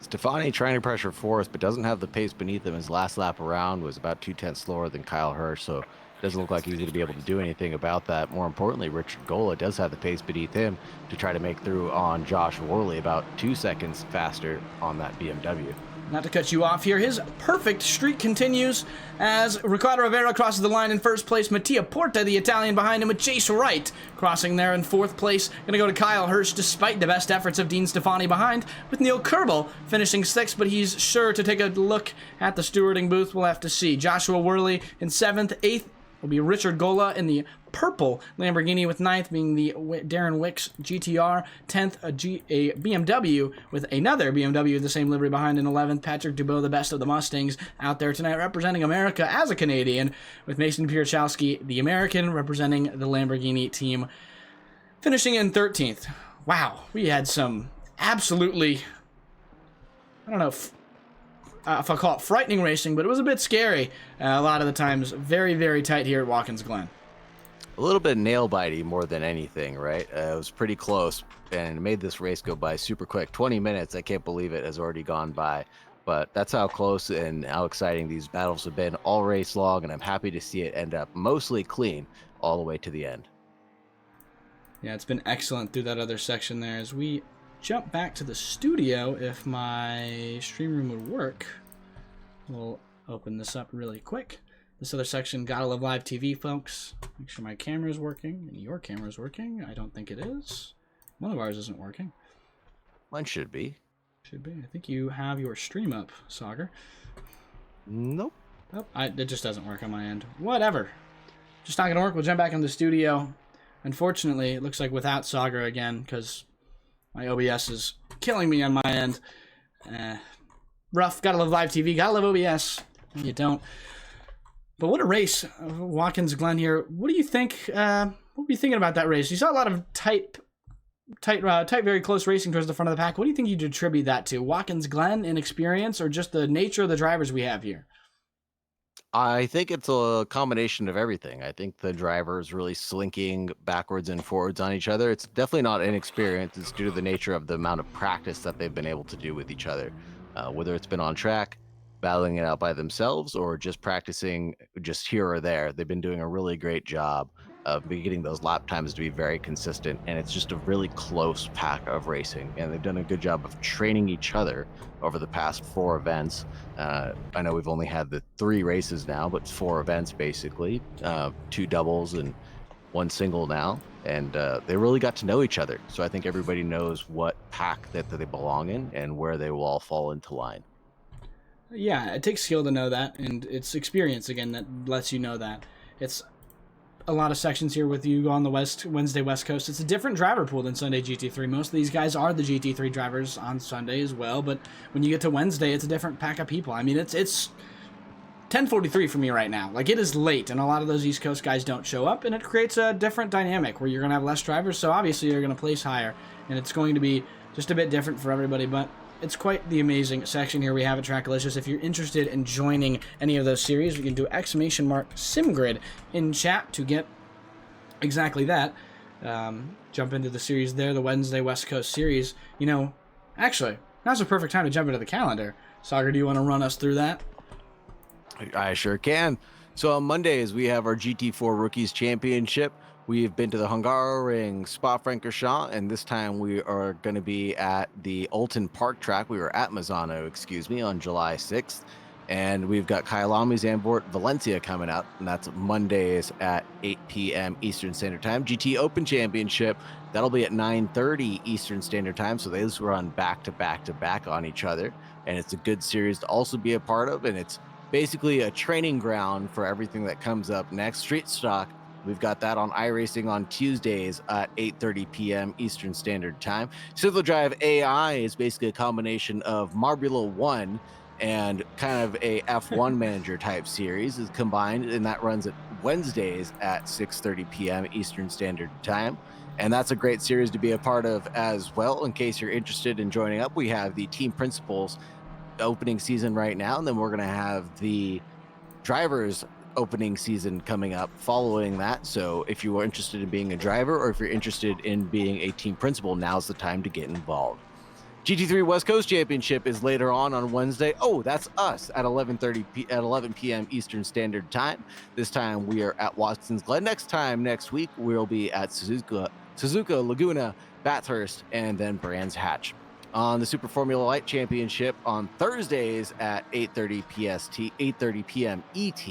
Stefani trying to pressure 4th, but doesn't have the pace beneath him. His last lap around was about 2/10 slower than Kyle Hirsch, so it doesn't look like he's going to be able to do anything about that. More importantly, Richard Gola does have the pace beneath him to try to make through on Josh Worley, about 2 seconds faster on that BMW. Not to cut you off here, his perfect streak continues as Ricardo Rivera crosses the line in 1st place. Mattia Porta, the Italian, behind him with Jace Wright crossing there in 4th place. Going to go to Kyle Hirsch despite the best efforts of Dean Stefani behind, with Neil Kerbel finishing 6th, but he's sure to take a look at the stewarding booth. We'll have to see. Joshua Worley in 7th, 8th will be Richard Gola in the purple Lamborghini, with 9th being the Darren Wicks GTR, 10th a BMW with another BMW with the same livery behind, in 11th Patrick Dubois, the best of the Mustangs out there tonight, representing America as a Canadian, with Mason Pierchowski, the American, representing the Lamborghini team, finishing in 13th. Wow, we had some absolutely, I don't know if I call it frightening racing, but it was a bit scary a lot of the times. Very, very tight here at Watkins Glen. A little bit nail-bitey more than anything, right? It was pretty close and made this race go by super quick. 20 minutes, I can't believe it, has already gone by. But that's how close and how exciting these battles have been all race long, and I'm happy to see it end up mostly clean all the way to the end. Yeah, it's been excellent through that other section there. As we jump back to the studio, if my stream room would work, we'll open this up really quick. This other section, gotta love live TV, folks. Make sure my camera is working and your camera is working. I don't think it is. One of ours isn't working. Mine should be. Should be. I think you have your stream up, Saagar. Nope. Oh, it just doesn't work on my end. Whatever. Just not gonna work. We'll jump back in the studio. Unfortunately, it looks like without Saagar again, because my OBS is killing me on my end. Rough. Gotta love live TV. Gotta love OBS. You don't. But what a race, Watkins Glen here. What do you think? What were you thinking about that race? You saw a lot of tight, very close racing towards the front of the pack. What do you think you'd attribute that to? Watkins Glen inexperience, or just the nature of the drivers we have here? I think it's a combination of everything. I think the drivers really slinking backwards and forwards on each other. It's definitely not inexperience. It's due to the nature of the amount of practice that they've been able to do with each other, whether it's been on track, battling it out by themselves, or just practicing just here or there. They've been doing a really great job of getting those lap times to be very consistent, and it's just a really close pack of racing, and they've done a good job of training each other over the past 4 events. I know we've only had the 3 races now, but 4 events basically, 2 doubles and 1 single now, and they really got to know each other. So I think everybody knows what pack that they belong in and where they will all fall into line. Yeah, it takes skill to know that, and it's experience, again, that lets you know that. It's a lot of sections here with you on the Wednesday West Coast. It's a different driver pool than Sunday GT3. Most of these guys are the GT3 drivers on Sunday as well, but when you get to Wednesday, it's a different pack of people. I mean, it's 10:43 for me right now. Like, it is late, and a lot of those East Coast guys don't show up, and it creates a different dynamic where you're going to have less drivers, so obviously you're going to place higher, and it's going to be just a bit different for everybody, but it's quite the amazing section here we have at TRACKILICIOUS. If you're interested in joining any of those series, you can do !SimGrid in chat to get exactly that. Jump into the series there, the Wednesday West Coast series. You know, actually, now's the perfect time to jump into the calendar. Saagar, do you want to run us through that? I sure can. So on Mondays, we have our GT4 Rookies Championship. We've been to the Hungaroring, Spa-Francorchamps, and this time we are going to be at the Alton Park track. We were at Mazzano, on July 6th. And we've got Kyalami Zandvoort Valencia coming up, and that's Mondays at 8 p.m. Eastern Standard Time. GT Open Championship, that'll be at 9:30 Eastern Standard Time, so those run back to back to back on each other. And it's a good series to also be a part of, and it's basically a training ground for everything that comes up next. Street Stock, we've got that on iRacing on Tuesdays at 8:30 p.m. Eastern Standard Time. Civil Drive AI is basically a combination of Marbula 1 and kind of a F1 manager type series is combined, and that runs at Wednesdays at 6:30 p.m. Eastern Standard Time. And that's a great series to be a part of as well. In case you're interested in joining up, we have the Team Principals opening season right now, and then we're going to have the drivers opening season coming up following that. So if you are interested in being a driver, or if you're interested in being a team principal, now's the time to get involved. GT3 West Coast Championship is later on Wednesday. Oh, that's us at 11 p.m. Eastern Standard Time. This time we are at Watkins Glen. Next week we'll be at Suzuka, Laguna, Bathurst, and then Brands Hatch. On the Super Formula Light Championship on Thursdays at 8:30 p.m. ET,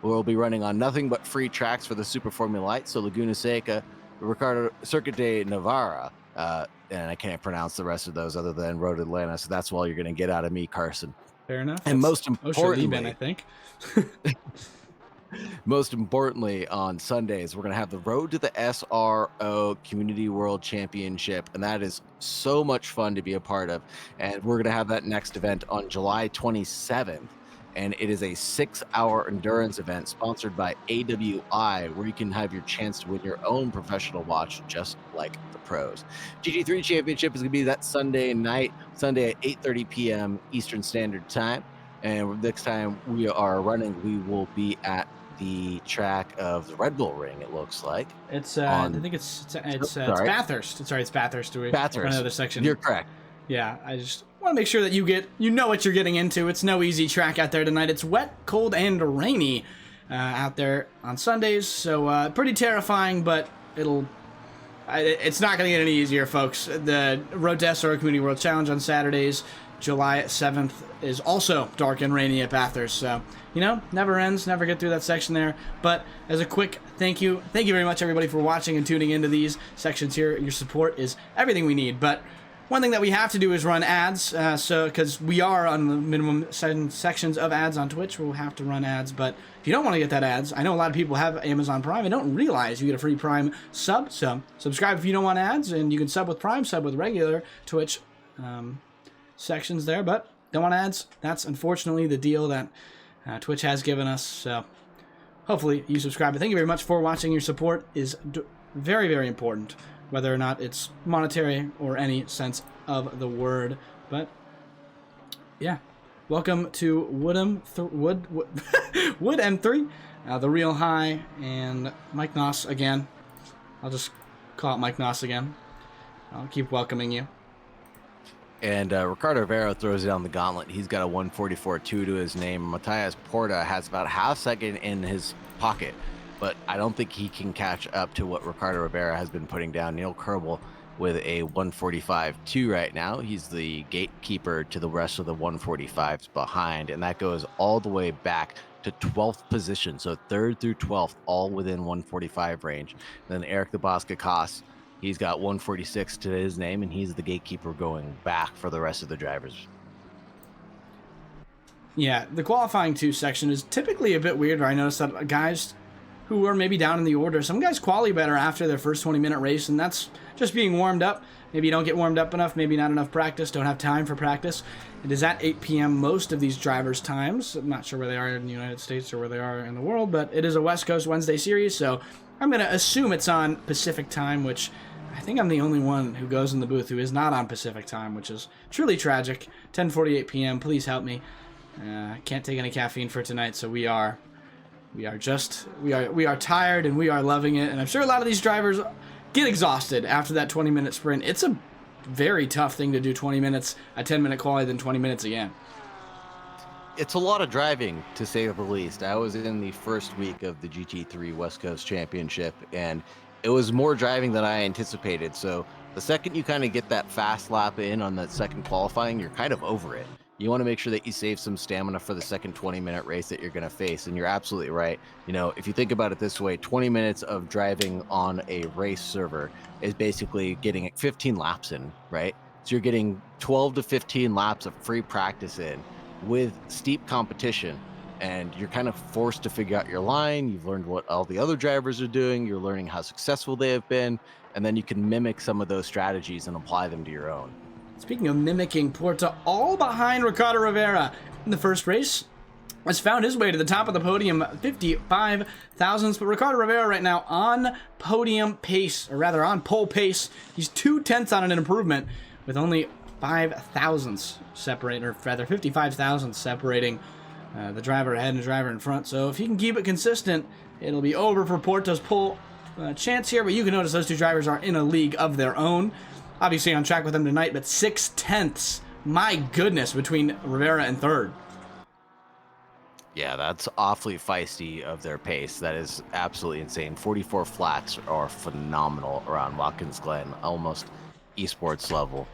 we'll be running on nothing but free tracks for the Super Formula Light. So Laguna Seca, Ricardo Circuit de Navarra, and I can't pronounce the rest of those other than Road Atlanta. So that's all you're going to get out of me, Carson. Fair enough. And most importantly, I think. Most importantly, on Sundays, we're going to have the Road to the SRO Community World Championship, and that is so much fun to be a part of. And we're going to have that next event on July 27th, and it is a 6-hour endurance event sponsored by AWI, where you can have your chance to win your own professional watch, just like the pros. GT3 Championship is going to be that Sunday night, Sunday at 8:30 p.m. Eastern Standard Time. And next time we are running, we will be at the track of the Red Bull Ring, it looks like. It's I think it's Bathurst. Sorry, it's Bathurst. Bathurst. Another section. You're correct. Yeah, I just want to make sure that you know what you're getting into. It's no easy track out there tonight. It's wet, cold, and rainy out there on Sundays. So pretty terrifying, but it's not going to get any easier, folks. The Road to SRO Community World Challenge on Saturdays, July 7th, is also dark and rainy at Bathurst. So, never ends, never get through that section there. But as a quick thank you very much, everybody, for watching and tuning into these sections here. Your support is everything we need. But one thing that we have to do is run ads, because we are on the minimum sections of ads on Twitch, we'll have to run ads. But if you don't want to get that ads, I know a lot of people have Amazon Prime and don't realize you get a free Prime sub. So subscribe if you don't want ads, and you can sub with Prime, sub with regular Twitch sections there. But don't want ads? That's unfortunately the deal that Twitch has given us. So hopefully you subscribe. But thank you very much for watching. Your support is very, very important, whether or not it's monetary or any sense of the word. But yeah, welcome to Wood M3, the Real High, and Mike Noss again. I'll just call it Mike Noss again. I'll keep welcoming you. And Ricardo Rivera throws down the gauntlet. He's got a 144.2 to his name. Matthias Porta has about half second in his pocket, but I don't think he can catch up to what Ricardo Rivera has been putting down. Neil Kerbel with a 145.2 right now. He's the gatekeeper to the rest of the 145s behind, and that goes all the way back to 12th position. So 3rd through 12th, all within 145 range. Then Eric the Bosca Kass, he's got 146 to his name, and he's the gatekeeper going back for the rest of the drivers. Yeah, the qualifying 2 section is typically a bit weird. I noticed that guys who are maybe down in the order, some guys quali better after their first 20-minute race, and that's just being warmed up. Maybe you don't get warmed up enough, maybe not enough practice, don't have time for practice. It is at 8 p.m. most of these drivers' times. I'm not sure where they are in the United States or where they are in the world, but it is a West Coast Wednesday series, so I'm going to assume it's on Pacific time, which I think I'm the only one who goes in the booth who is not on Pacific time, which is truly tragic. 10:48 p.m. Please help me. Can't take any caffeine for tonight, so we are tired and we are loving it. And I'm sure a lot of these drivers get exhausted after that 20-minute sprint. It's a very tough thing to do 20 minutes, a 10-minute quali, then 20 minutes again. It's a lot of driving, to say the least. I was in the first week of the GT3 West Coast Championship, and it was more driving than I anticipated. So the second you kind of get that fast lap in on that second qualifying, you're kind of over it. You want to make sure that you save some stamina for the second 20-minute race that you're going to face. And you're absolutely right. If you think about it this way, 20 minutes of driving on a race server is basically getting 15 laps in, right? So you're getting 12 to 15 laps of free practice in with steep competition. And you're kind of forced to figure out your line. You've learned what all the other drivers are doing. You're learning how successful they have been. And then you can mimic some of those strategies and apply them to your own. Speaking of mimicking, Porta, all behind Ricardo Rivera in the first race, has found his way to the top of the podium, 55 thousandths. But Ricardo Rivera right now on podium pace, or rather on pole pace. He's 0.2 on an improvement with only 5 thousandths separating, or rather 55 thousandths separating the driver ahead and the driver in front. So if he can keep it consistent, it'll be over for Porta's pole chance here. But you can notice those two drivers are in a league of their own. Obviously on track with them tonight, but 0.6, my goodness, between Rivera and third. Yeah, that's awfully feisty of their pace. That is absolutely insane. 44 flats are phenomenal around Watkins Glen, almost esports level.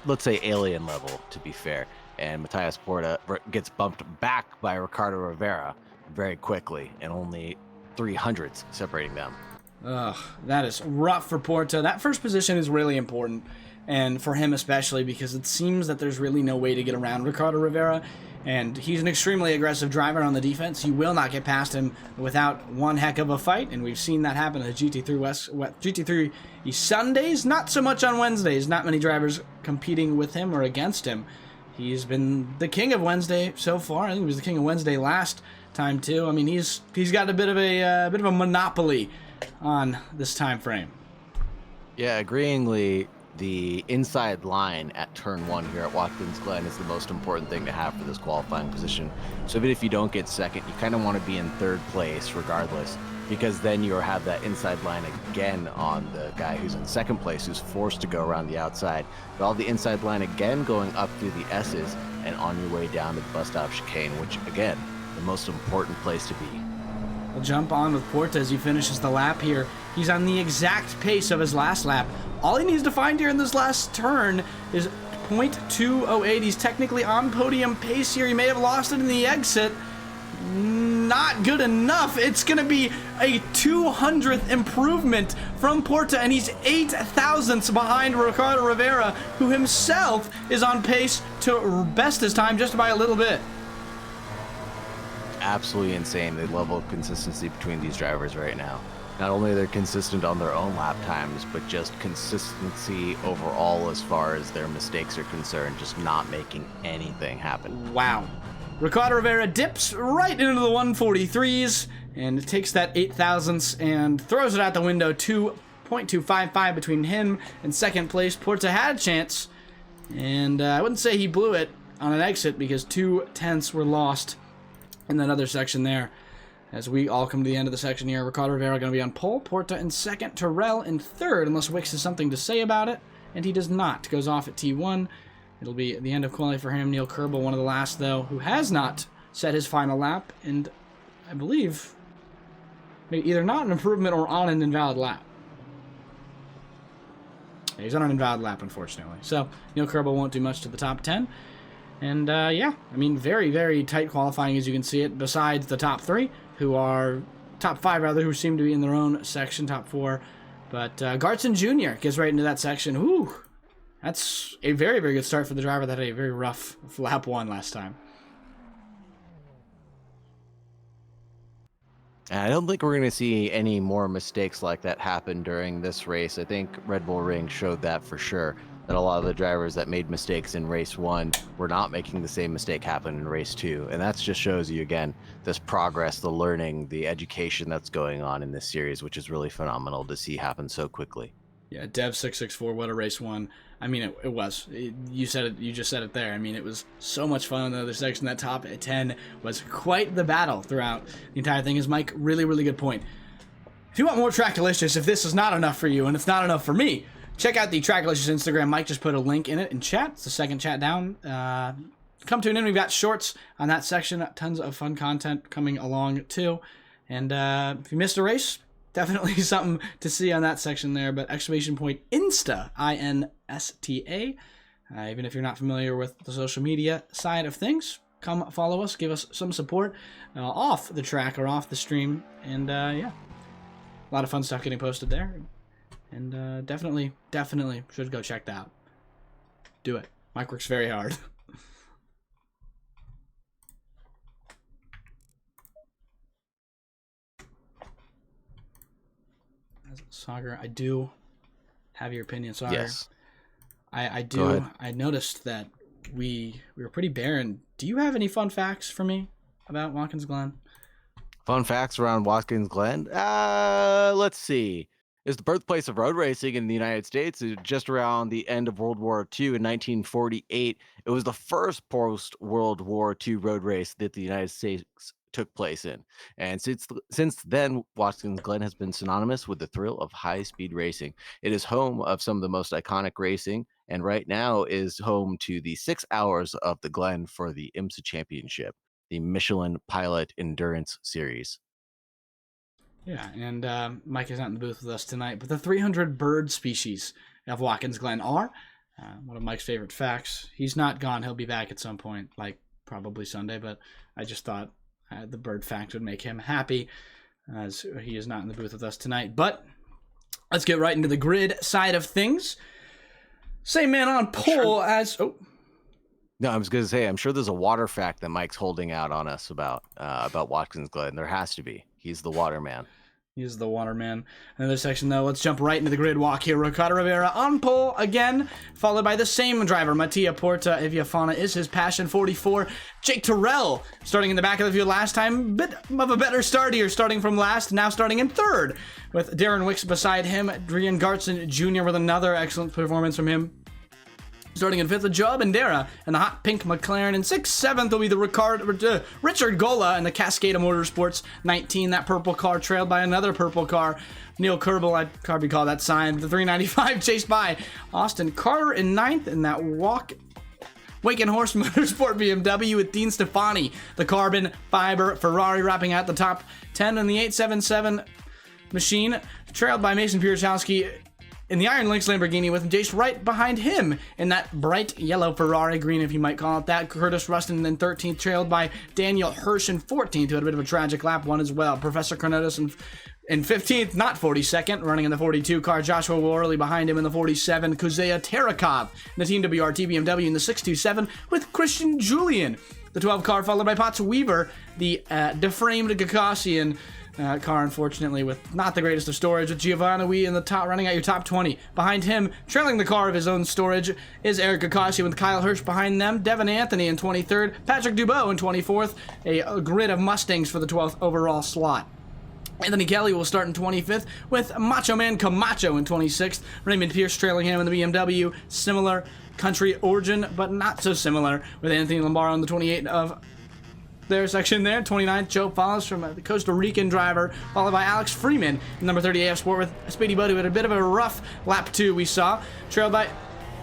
Let's say alien level, to be fair. And Matthias Porta gets bumped back by Ricardo Rivera very quickly, and only 300ths separating them. Ugh, that is rough for Porta. That first position is really important, and for him especially, because it seems that there's really no way to get around Ricardo Rivera. and he's an extremely aggressive driver on the defense. You will not get past him without one heck of a fight, and we've seen that happen at the GT3 Sundays, not so much on Wednesdays. Not many drivers competing with him or against him. He's been the king of Wednesday so far. I think he was the king of Wednesday last time too. I mean, he's got a bit of a monopoly on this time frame. Yeah, agreeingly, the inside line at turn 1 here at Watkins Glen is the most important thing to have for this qualifying position. So even if you don't get second, you kind of want to be in third place regardless, because then you'll have that inside line again on the guy who's in second place, who's forced to go around the outside. But all the inside line again going up through the S's and on your way down to the bus stop chicane, which again, the most important place to be. We'll jump on with Porta as he finishes the lap here. He's on the exact pace of his last lap. All he needs to find here in this last turn is 0.208. He's technically on podium pace here. He may have lost it in the exit. Not good enough. It's going to be a 200th improvement from Porta, and he's 8 thousandths behind Ricardo Rivera, who himself is on pace to best his time just by a little bit. Absolutely insane, the level of consistency between these drivers right now. Not only are they consistent on their own lap times, but just consistency overall as far as their mistakes are concerned, just not making anything happen. Wow. Ricardo Rivera dips right into the 143s and takes that 8 thousandths and throws it out the window. 2.255 between him and second place. Porta had a chance, and I wouldn't say he blew it on an exit because 2 tenths were lost in that other section there. As we all come to the end of the section here, Ricardo Rivera going to be on pole, Porta in second, Terrell in third, unless Wicks has something to say about it, and he does not. Goes off at T1. It'll be the end of quality for him. Neil Kerbel, one of the last, though, who has not set his final lap, and I believe maybe either not an improvement or on an invalid lap. Yeah, he's on an invalid lap, unfortunately. So Neil Kerbel won't do much to the top 10. And, yeah, I mean, very, very tight qualifying, as you can see it, besides the top 3, who are, top 5, rather, who seem to be in their own section, top 4. But Carson Jr. gets right into that section. Whew, that's a very, very good start for the driver that had a very rough lap 1 last time. And I don't think we're going to see any more mistakes like that happen during this race. I think Red Bull Ring showed that for sure, that a lot of the drivers that made mistakes in race 1 were not making the same mistake happen in race 2. And that just shows you, again, this progress, the learning, the education that's going on in this series, which is really phenomenal to see happen so quickly. Yeah, Dev664, what a race 1. I mean, it was. You said it. You just said it there. I mean, it was so much fun in the other section. That top 10 was quite the battle throughout the entire thing. Is Mike, really, really good point. If you want more Trackalicious, if this is not enough for you and it's not enough for me, check out the Trackalicious Instagram. Mike just put a link in it in chat. It's the second chat down. Come tune in. We've got shorts on that section. Tons of fun content coming along too. And if you missed a race, definitely something to see on that section there. But exclamation point Insta, INSTA. Even if you're not familiar with the social media side of things, come follow us. Give us some support off the track or off the stream. And yeah, a lot of fun stuff getting posted there. And definitely should go check that out. Do it. Mike works very hard. Saagar, I do have your opinion. Saagar. Yes. I do. I noticed that we were pretty barren. Do you have any fun facts for me about Watkins Glen? Fun facts around Watkins Glen? Let's see. It's the birthplace of road racing in the United States. Just around the end of World War II in 1948, it was the first post-World War II road race that the United States took place in. And since then, Watkins Glen has been synonymous with the thrill of high-speed racing. It is home of some of the most iconic racing, and right now is home to the 6 hours of the Glen for the IMSA Championship, the Michelin Pilot Endurance Series. Yeah, and Mike is not in the booth with us tonight, but the 300 bird species of Watkins Glen are one of Mike's favorite facts. He's not gone. He'll be back at some point, like probably Sunday, but I just thought the bird fact would make him happy, as he is not in the booth with us tonight. But let's get right into the grid side of things. Same man on pole as... Oh, No, I was going to say, I'm sure there's a water fact that Mike's holding out on us about Watkins Glen. There has to be. He's the water man. He's the waterman. Another section, though. Let's jump right into the grid walk here. Ricardo Rivera on pole again, followed by the same driver, Mattia Porta. Iviafana is his passion, 44. Jake Terrell starting in the back of the field last time. Bit of a better start here, starting from last, now starting in third, with Darren Wicks beside him. Drian Garson Jr. with another excellent performance from him. Starting in fifth with Joe Bandera and the hot pink McLaren. In sixth, seventh will be the Richard Gola and the Cascada Motorsports 19. That purple car trailed by another purple car. Neil Kerbel, I'd probably call that sign. The 395 chased by Austin Carter in ninth. And that Wake and Horse Motorsport BMW with Dean Stefani. The carbon fiber Ferrari wrapping out the top 10. And the 877 machine trailed by Mason Pierzowski in the Iron Lynx Lamborghini with Jace right behind him in that bright yellow Ferrari green, if you might call it that. Curtis Rustin in 13th, trailed by Daniel Hirsch in 14th, who had a bit of a tragic lap one as well. Professor Cornelis in 15th, not 42nd, running in the 42 car. Joshua Worley behind him in the 47. Kuzea Terakov in the Team WRT BMW in the 627 with Christian Julian. The 12 car followed by Potts Weaver, the deframed Gagassian car, unfortunately, with not the greatest of storage, with Giovanni Wee in the top, running out your top 20. Behind him, trailing the car of his own storage, is Eric Gakassi with Kyle Hirsch behind them. Devin Anthony in 23rd. Patrick Dubois in 24th. A grid of Mustangs for the 12th overall slot. Anthony Kelly will start in 25th with Macho Man Camacho in 26th. Raymond Pierce trailing him in the BMW. Similar country origin, but not so similar, with Anthony Lombardo in the 28th of their section there. 29th, Joe follows from the Costa Rican driver, followed by Alex Freeman in number 30 AF Sport with Speedy Buddy, who had a bit of a rough lap 2 we saw, trailed by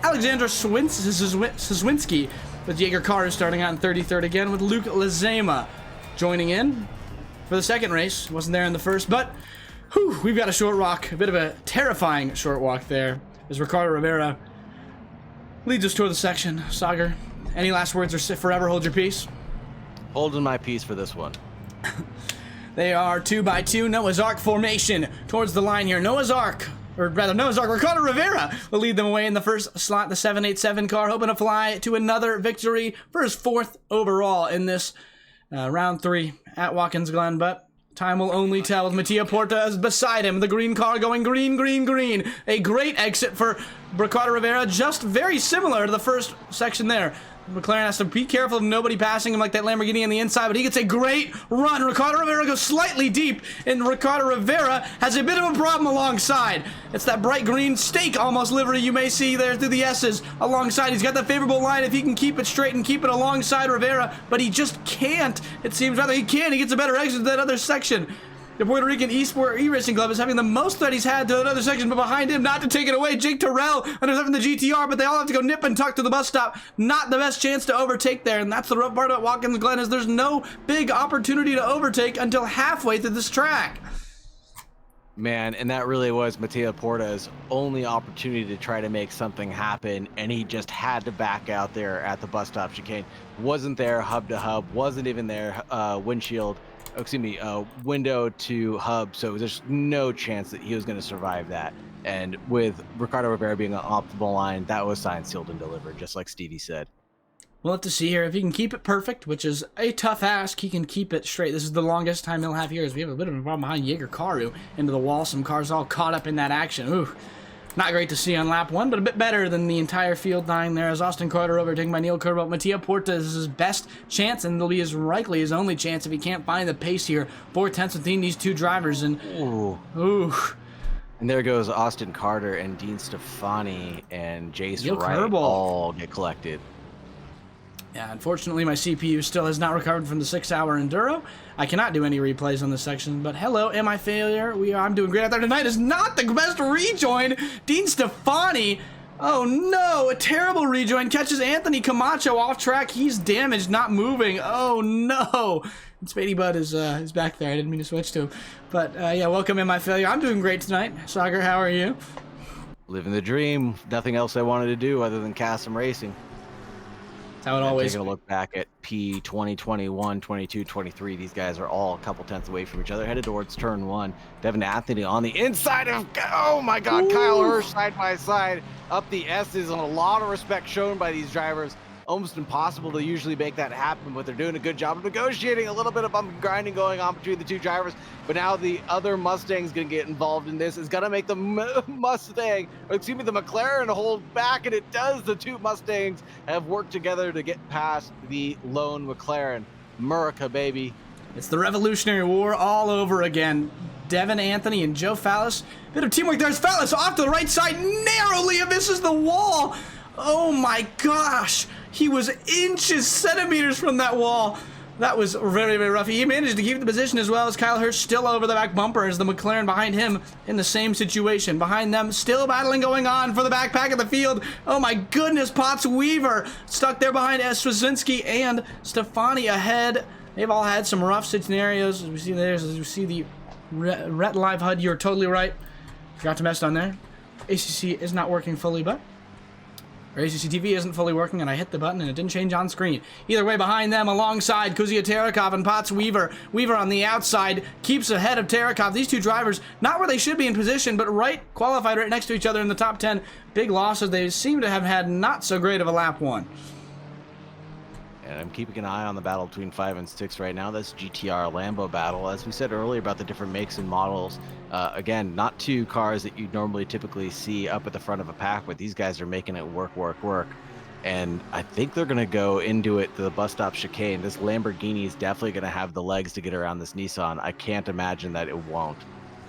Alexandra Swinski with Jaeger Carter starting out in 33rd again, with Luke Lazema joining in for the second race. Wasn't there in the first, but we've got a short walk, a bit of a terrifying short walk there as Ricardo Rivera leads us toward the section. Saagar, any last words, or forever hold your peace? Holding my peace for this one. They are 2x2 Noah's Ark formation towards the line here. Noah's Ark, or rather Noah's Ark, Ricardo Rivera will lead them away in the first slot, the 787 car, hoping to fly to another victory for his 4th overall in this round 3 at Watkins Glen, but time will only tell, with Mattia Porta as beside him, the green car going green, green, green. A great exit for Ricardo Rivera, just very similar to the first section there. McLaren has to be careful of nobody passing him like that Lamborghini on the inside, but he gets a great run. Ricardo Rivera goes slightly deep, and Ricardo Rivera has a bit of a problem alongside. It's that bright green stake almost livery you may see there through the S's alongside. He's got the favorable line if he can keep it straight and keep it alongside Rivera, but he just can't. It seems rather he can. He gets a better exit to that other section. The Puerto Rican eSport E-Racing Club is having the most that he's had to another section, but behind him, not to take it away, Jake Terrell under the GTR, but they all have to go nip and tuck to the bus stop. Not the best chance to overtake there, and that's the rough part at Watkins Glen, is there's no big opportunity to overtake until halfway through this track. Man, and that really was Mattia Porta's only opportunity to try to make something happen, and he just had to back out there at the bus stop chicane. Wasn't there hub to hub, wasn't even there window to hub, so there's no chance that he was going to survive that. And with Ricardo Rivera being an optimal line, that was signed, sealed, and delivered, just like Stevie said. We'll have to see here if he can keep it perfect, which is a tough ask. He can keep it straight. This is the longest time he'll have here, as we have a bit of a problem behind Jaeger Karu into the wall. Some cars all caught up in that action. Ooh, not great to see on lap 1, but a bit better than the entire field 9 there, as Austin Carter overtaken by Neil Kerbel. Mattia Porta is his best chance, and it'll be as likely his only chance if he can't find the pace here. 4/10 between these two drivers, and ooh. And there goes Austin Carter and Dean Stefani and Jace Neil Wright Kerbel all get collected. Yeah, unfortunately, my CPU still has not recovered from the 6-hour enduro. I cannot do any replays on this section, but hello, am I failure? I'm doing great out there tonight. Is not the best rejoin. Dean Stefani, oh no, a terrible rejoin. Catches Anthony Camacho off track. He's damaged, not moving. Oh no. And Spady Bud is back there. I didn't mean to switch to him. But yeah, welcome in my failure. I'm doing great tonight. Saagar, how are you? Living the dream. Nothing else I wanted to do other than cast some racing. How it always taking a look back at P 2021, 22, 23. These guys are all a couple tenths away from each other, headed towards turn 1. Devin Anthony on the inside of, oh my God, Kyle Hirsch side by side up the S's, on a lot of respect shown by these drivers. almost impossible to usually make that happen, but they're doing a good job of negotiating. A little bit of bump and grinding going on between the two drivers, but now the other Mustang's going to get involved in this. It's going to make the Mustang, or excuse me, the McLaren hold back, and it does. The two Mustangs have worked together to get past the lone McLaren. America, baby. It's the Revolutionary War all over again. Devin Anthony and Joe Fallis. Bit of teamwork. There's Fallis off to the right side. Narrowly misses the wall. Oh my gosh. He was inches, centimeters from that wall. That was very, very rough. He managed to keep the position as well as Kyle Hirsch still over the back bumper as the McLaren behind him in the same situation. Behind them, still battling going on for the backpack of the field. Oh my goodness, Potts Weaver stuck there behind Straczynski and Stefani ahead. They've all had some rough scenarios. As we see there, as we see the Ret Live HUD, you're totally right. Forgot to mess on there. ACC is not working fully, but or ACC TV isn't fully working, and I hit the button and it didn't change on screen. Either way, behind them, alongside Kuzia Terekov and Potts Weaver. Weaver on the outside keeps ahead of Terekov. These two drivers, not where they should be in position, but qualified right next to each other in the top 10. Big losses. They seem to have had not so great of a lap one. And I'm keeping an eye on the battle between 5 and 6 right now. That's GTR Lambo battle. As we said earlier about the different makes and models, again, not two cars that you normally typically see up at the front of a pack, but these guys are making it work. And I think they're going to go into it to the bus stop chicane. This Lamborghini is definitely going to have the legs to get around this Nissan. I can't imagine that it won't.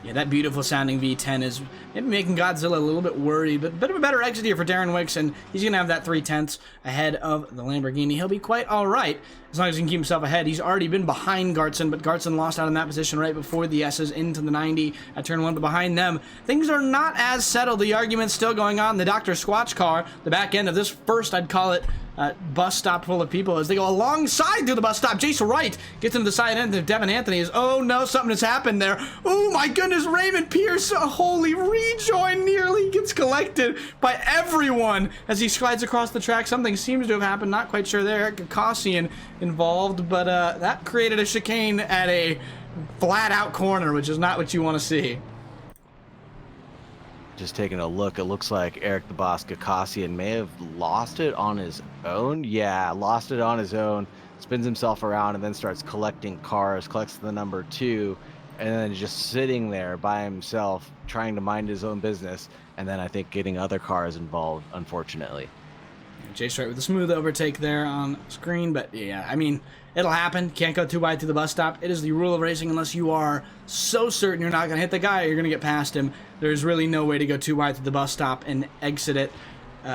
Yeah, that beautiful sounding V10 is maybe making Godzilla a little bit worried, but a bit of a better exit here for Darren Wicks, and he's going to have that 3/10 ahead of the Lamborghini. He'll be quite all right as long as he can keep himself ahead. He's already been behind Gartson, but Gartson lost out in that position right before the S's into the 90 at turn 1, but behind them, things are not as settled. The argument's still going on. The Dr. Squatch car, the back end of this first, I'd call it, bus stop full of people as they go alongside through the bus stop. Jace Wright gets into the side end of Devin Anthony. Oh no, something has happened there. Oh my goodness, Raymond Pierce, a holy rejoin, nearly gets collected by everyone as he slides across the track. Something seems to have happened, not quite sure there. Kassian involved, but that created a chicane at a flat out corner, which is not what you want to see. Just taking a look, it looks like Eric the Boss Kassian may have lost it on his own. Yeah, lost it on his own, spins himself around and then starts collecting cars, collects the number 2, and then just sitting there by himself trying to mind his own business, and then I think getting other cars involved, unfortunately. Jace Wright with a smooth overtake there on screen, but yeah, I mean, it'll happen. Can't go too wide through the bus stop. It is the rule of racing unless you are so certain you're not going to hit the guy or you're going to get past him. There's really no way to go too wide through the bus stop and exit it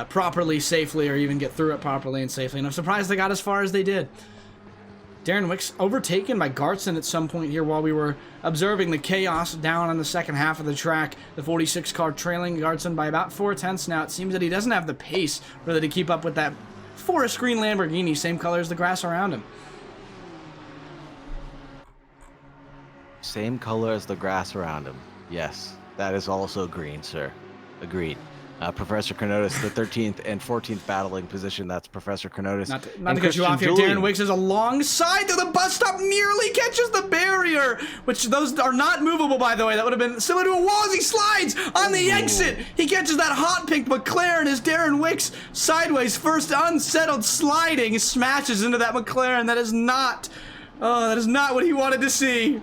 properly, safely, or even get through it properly and safely. And I'm surprised they got as far as they did. Darren Wicks overtaken by Gartson at some point here while we were observing the chaos down on the second half of the track. The 46 car trailing Gartson by about 4/10 now. It seems that he doesn't have the pace really to keep up with that forest green Lamborghini, same color as the grass around him. Same color as the grass around him. Yes, that is also green, sir. Agreed. Professor Carnotis, the 13th and 14th battling position. That's Professor Carnotis. Not to cut you off here, Darren Wicks is alongside to the bus stop, nearly catches the barrier, which those are not movable, by the way. That would have been similar to a wall as he slides on the exit. He catches that hot pink McLaren as Darren Wicks sideways, first unsettled sliding, smashes into that McLaren. That is not what he wanted to see.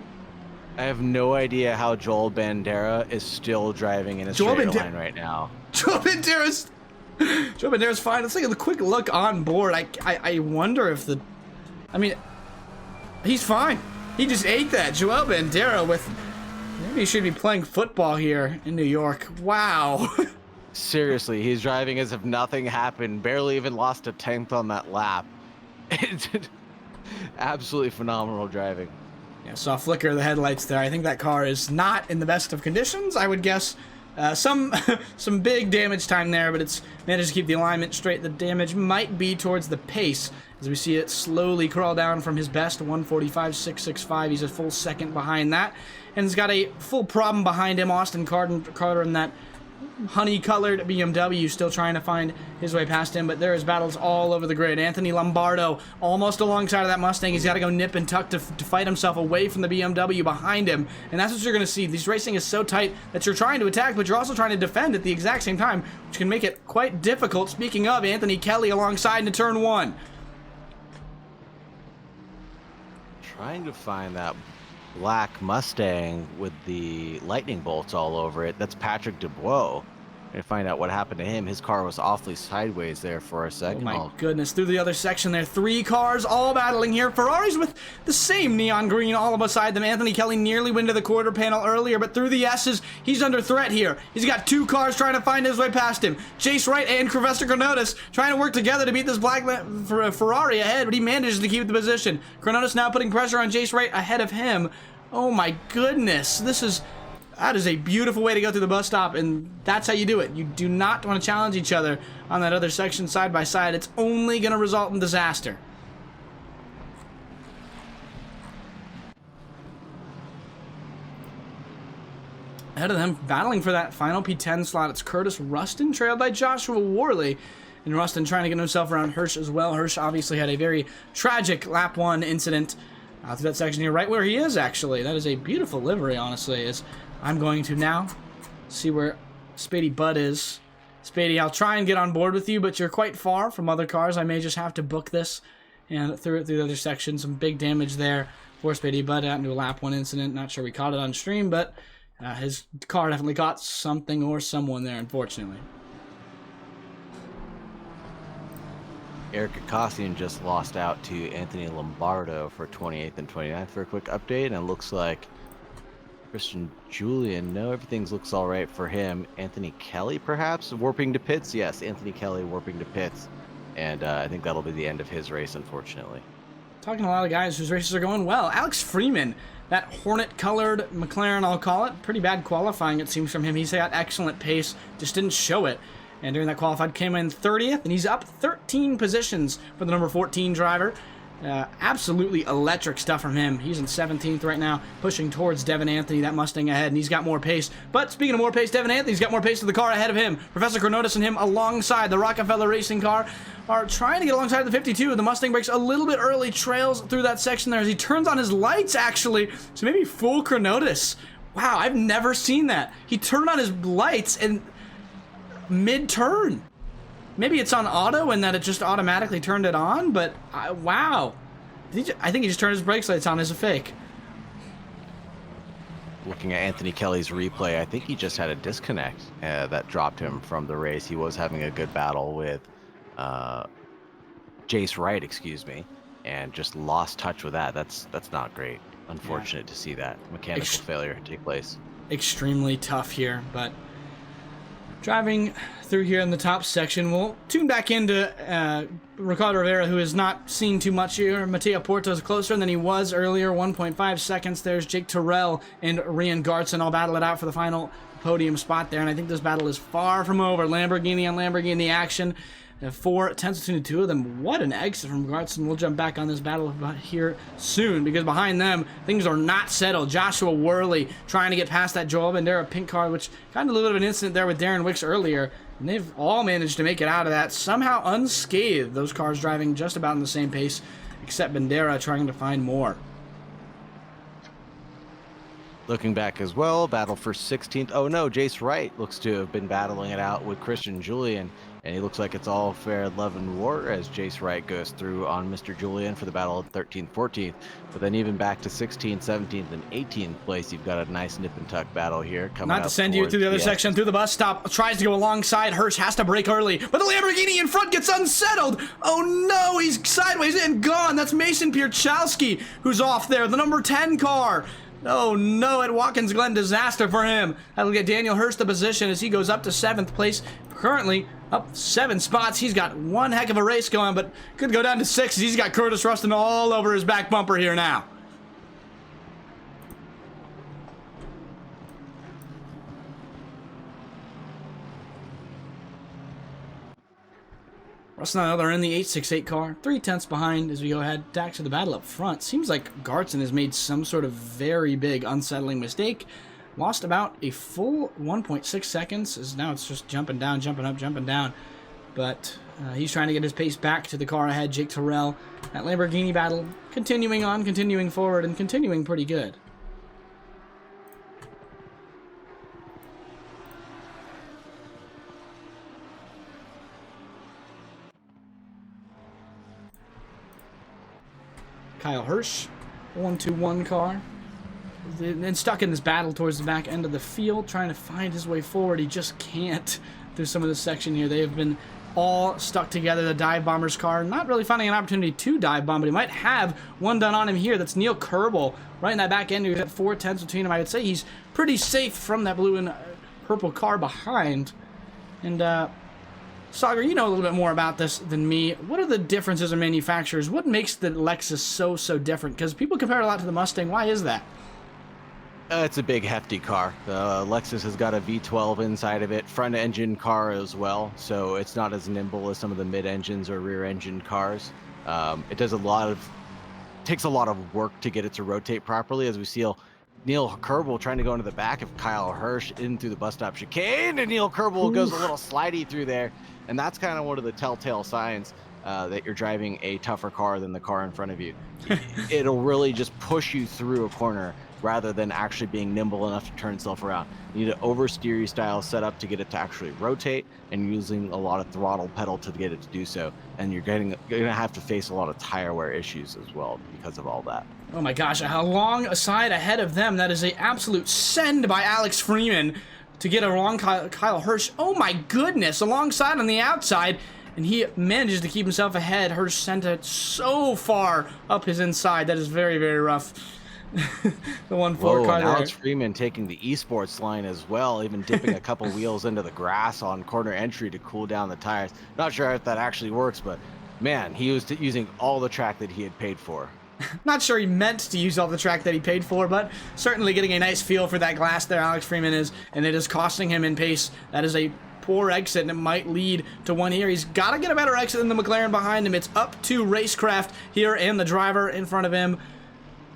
I have no idea how Joel Bandera is still driving in a straight line right now. Joel Bandera's fine. Let's take a quick look on board. I wonder if he's fine. He just ate that. Joel Bandera maybe he should be playing football here in New York. Wow. Seriously, he's driving as if nothing happened. Barely even lost a 10th on that lap. It's absolutely phenomenal driving. Yeah, saw a flicker of the headlights there. I think that car is not in the best of conditions, I would guess. Some big damage time there, but it's managed to keep the alignment straight. The damage might be towards the pace, as we see it slowly crawl down from his best, 145.665. He's a full second behind that. And he's got a full problem behind him, Austin Carter in that honey-colored BMW still trying to find his way past him, but there is battles all over the grid. Anthony Lombardo almost alongside of that Mustang. He's got to go nip and tuck to fight himself away from the BMW behind him, and that's what you're going to see. This racing is so tight that you're trying to attack, but you're also trying to defend at the exact same time, which can make it quite difficult. Speaking of, Anthony Kelly alongside into turn 1. Trying to find that black Mustang with the lightning bolts all over it. That's Patrick Dubois. And find out what happened to him. His car was awfully sideways there for a second. Oh my goodness, through the other section there. 3 cars all battling here. Ferraris with the same neon green all beside them. Anthony Kelly nearly went to the quarter panel earlier, but through the S's, he's under threat here. He's got 2 cars trying to find his way past him. Jace Wright and Professor Chronotis trying to work together to beat this black Ferrari ahead, but he manages to keep the position. Chronotis now putting pressure on Jace Wright ahead of him. Oh my goodness, that is a beautiful way to go through the bus stop, and that's how you do it. You do not want to challenge each other on that other section side by side. It's only going to result in disaster. Ahead of them, battling for that final P10 slot, it's Curtis Rustin, trailed by Joshua Worley. And Rustin trying to get himself around Hirsch as well. Hirsch obviously had a very tragic lap 1 incident through that section here, right where he is, actually. That is a beautiful livery, honestly. I'm going to now see where Spady Bud is. Spady, I'll try and get on board with you, but you're quite far from other cars. I may just have to book this and through the other section. Some big damage there for Spady Bud out into a lap 1 incident. Not sure we caught it on stream, but his car definitely caught something or someone there, unfortunately. Eric Kassian just lost out to Anthony Lombardo for 28th and 29th for a quick update, and it looks like Christian Julian, no, everything looks all right for him. Anthony Kelly, perhaps, warping to pits? Yes, Anthony Kelly warping to pits. And I think that'll be the end of his race, unfortunately. Talking to a lot of guys whose races are going well. Alex Freeman, that Hornet-colored McLaren, I'll call it. Pretty bad qualifying, it seems, from him. He's got excellent pace, just didn't show it. And during that qualified, came in 30th, and he's up 13 positions for the number 14 driver. Absolutely electric stuff from him. He's in 17th right now, pushing towards Devin Anthony, that Mustang ahead, and he's got more pace. But speaking of more pace, Devin Anthony's got more pace to the car ahead of him. Professor Chronotis and him alongside the Rockefeller Racing car are trying to get alongside the 52. The Mustang breaks a little bit early, trails through that section there as he turns on his lights, actually. So maybe full Chronotis. Wow, I've never seen that. He turned on his lights and mid-turn. Maybe it's on auto and that it just automatically turned it on, but wow. I think he just turned his brake lights on as a fake. Looking at Anthony Kelly's replay, I think he just had a disconnect that dropped him from the race. He was having a good battle with Jace Wright, excuse me, and just lost touch with that. That's not great. Unfortunate to see that mechanical failure take place. Extremely tough here, but driving through here in the top section, we'll tune back into Ricardo Rivera, who has not seen too much here. Mateo Porto's closer than he was earlier, 1.5 seconds. There's Jake Terrell and Rian Gartson all battle it out for the final podium spot there, and I think this battle is far from over. Lamborghini on Lamborghini action. 4 tenths between the two of them. What an exit from Gartson. We'll jump back on this battle here soon, because behind them, things are not settled. Joshua Worley trying to get past that Joel Bandera pink car, which kind of a little bit of an incident there with Darren Wicks earlier, and they've all managed to make it out of that somehow unscathed. Those cars driving just about in the same pace, except Bandera trying to find more. Looking back as well, battle for 16th. Oh no, Jace Wright looks to have been battling it out with Christian Julian, and he looks like it's all fair love and war as Jace Wright goes through on Mr. Julian for the battle of 13th, 14th. But then even back to 16th, 17th, and 18th place, you've got a nice nip and tuck battle here. Not to send you through the other section, through the bus stop. Tries to go alongside. Hirsch has to brake early, but the Lamborghini in front gets unsettled. Oh no, he's sideways and gone. That's Mason Pierchowski who's off there, the number 10 car. Oh no, at Watkins Glen, disaster for him. That'll get Daniel Hurst the position as he goes up to 7th place. Currently up 7 spots. He's got one heck of a race going, but could go down to 6. He's got Curtis Rustin all over his back bumper here now. Rustin and other in the 868 car, 3 tenths behind as we go ahead to the battle up front. Seems like Gartson has made some sort of very big unsettling mistake. Lost about a full 1.6 seconds. As now it's just jumping down, jumping up, jumping down. But he's trying to get his pace back to the car ahead, Jake Terrell. That Lamborghini battle continuing on, continuing forward, and continuing pretty good. Kyle Hirsch, 1-2-1 car. And stuck in this battle towards the back end of the field, trying to find his way forward. He just can't through some of this section here. They have been all stuck together. The dive bomber's car not really finding an opportunity to dive bomb, but he might have one done on him here. That's Neil Kerbel right in that back end. He's got 4 tenths between him. I would say he's pretty safe from that blue and purple car behind. And Saagar, you know a little bit more about this than me. What are the differences in manufacturers? What makes the Lexus so different? Because people compare it a lot to the Mustang. Why is that? It's a big, hefty car. The Lexus has got a V12 inside of it, front-engine car as well, so it's not as nimble as some of the mid-engines or rear-engine cars. It does takes a lot of work to get it to rotate properly, as we see Neil Kerbel trying to go into the back of Kyle Hirsch in through the bus stop chicane, and Neil Kerbel goes a little slidey through there, and that's kind of one of the telltale signs that you're driving a tougher car than the car in front of you. It'll really just push you through a corner rather than actually being nimble enough to turn itself around. You need an oversteery style setup to get it to actually rotate, and using a lot of throttle pedal to get it to do so. And you're going to have to face a lot of tire wear issues as well because of all that. Oh my gosh, how long a side ahead of them. That is an absolute send by Alex Freeman to get along Kyle Hirsch. Oh my goodness, alongside on the outside. And he manages to keep himself ahead. Hirsch sent it so far up his inside. That is very rough. The 1-4 car and there. Alex Freeman taking the esports line as well, even dipping a couple wheels into the grass on corner entry to cool down the tires. Not sure if that actually works, but man, he was using all the track that he had paid for. Not sure he meant to use all the track that he paid for, but certainly getting a nice feel for that glass there, Alex Freeman is, and it is costing him in pace. That is a poor exit, and it might lead to one here. He's got to get a better exit than the McLaren behind him. It's up to Racecraft here and the driver in front of him.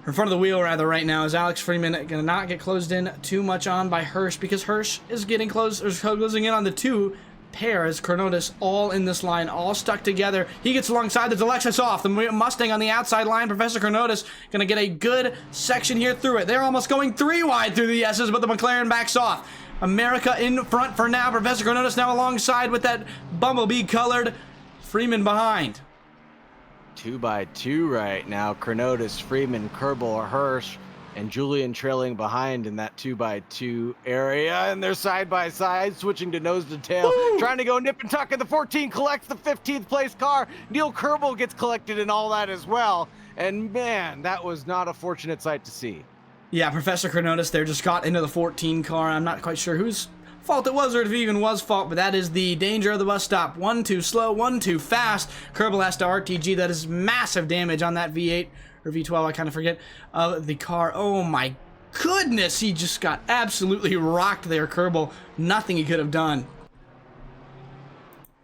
In front of the wheel, rather, right now, is Alex Freeman going to not get closed in too much on by Hirsch, because Hirsch is getting close, or closing in on the two pairs. Kronotis all in this line, all stuck together. He gets alongside the Lexus off. The Mustang on the outside line. Professor Kronotis going to get a good section here through it. They're almost going 3 wide through the S's, but the McLaren backs off. America in front for now. Professor Kronotis now alongside with that bumblebee-colored Freeman behind. 2x2 right now. Kronotis, Freeman, Kerbel, Hirsch, and Julian trailing behind in that 2x2 area, and they're side by side, switching to nose to tail. Woo! Trying to go nip and tuck, and the 14 collects the 15th place car. Neil Kerbel gets collected in all that as well, and man, that was not a fortunate sight to see. Yeah, Professor Kronotis there just got into the 14 car. I'm not quite sure whose fault it was, or if it even was fault, but that is the danger of the bus stop. One too slow, one too fast. Kerbel has to RTG. That is massive damage on that V8 or V12, I kind of forget, of the car. Oh my goodness, he just got absolutely rocked there, Kerbel. Nothing he could have done.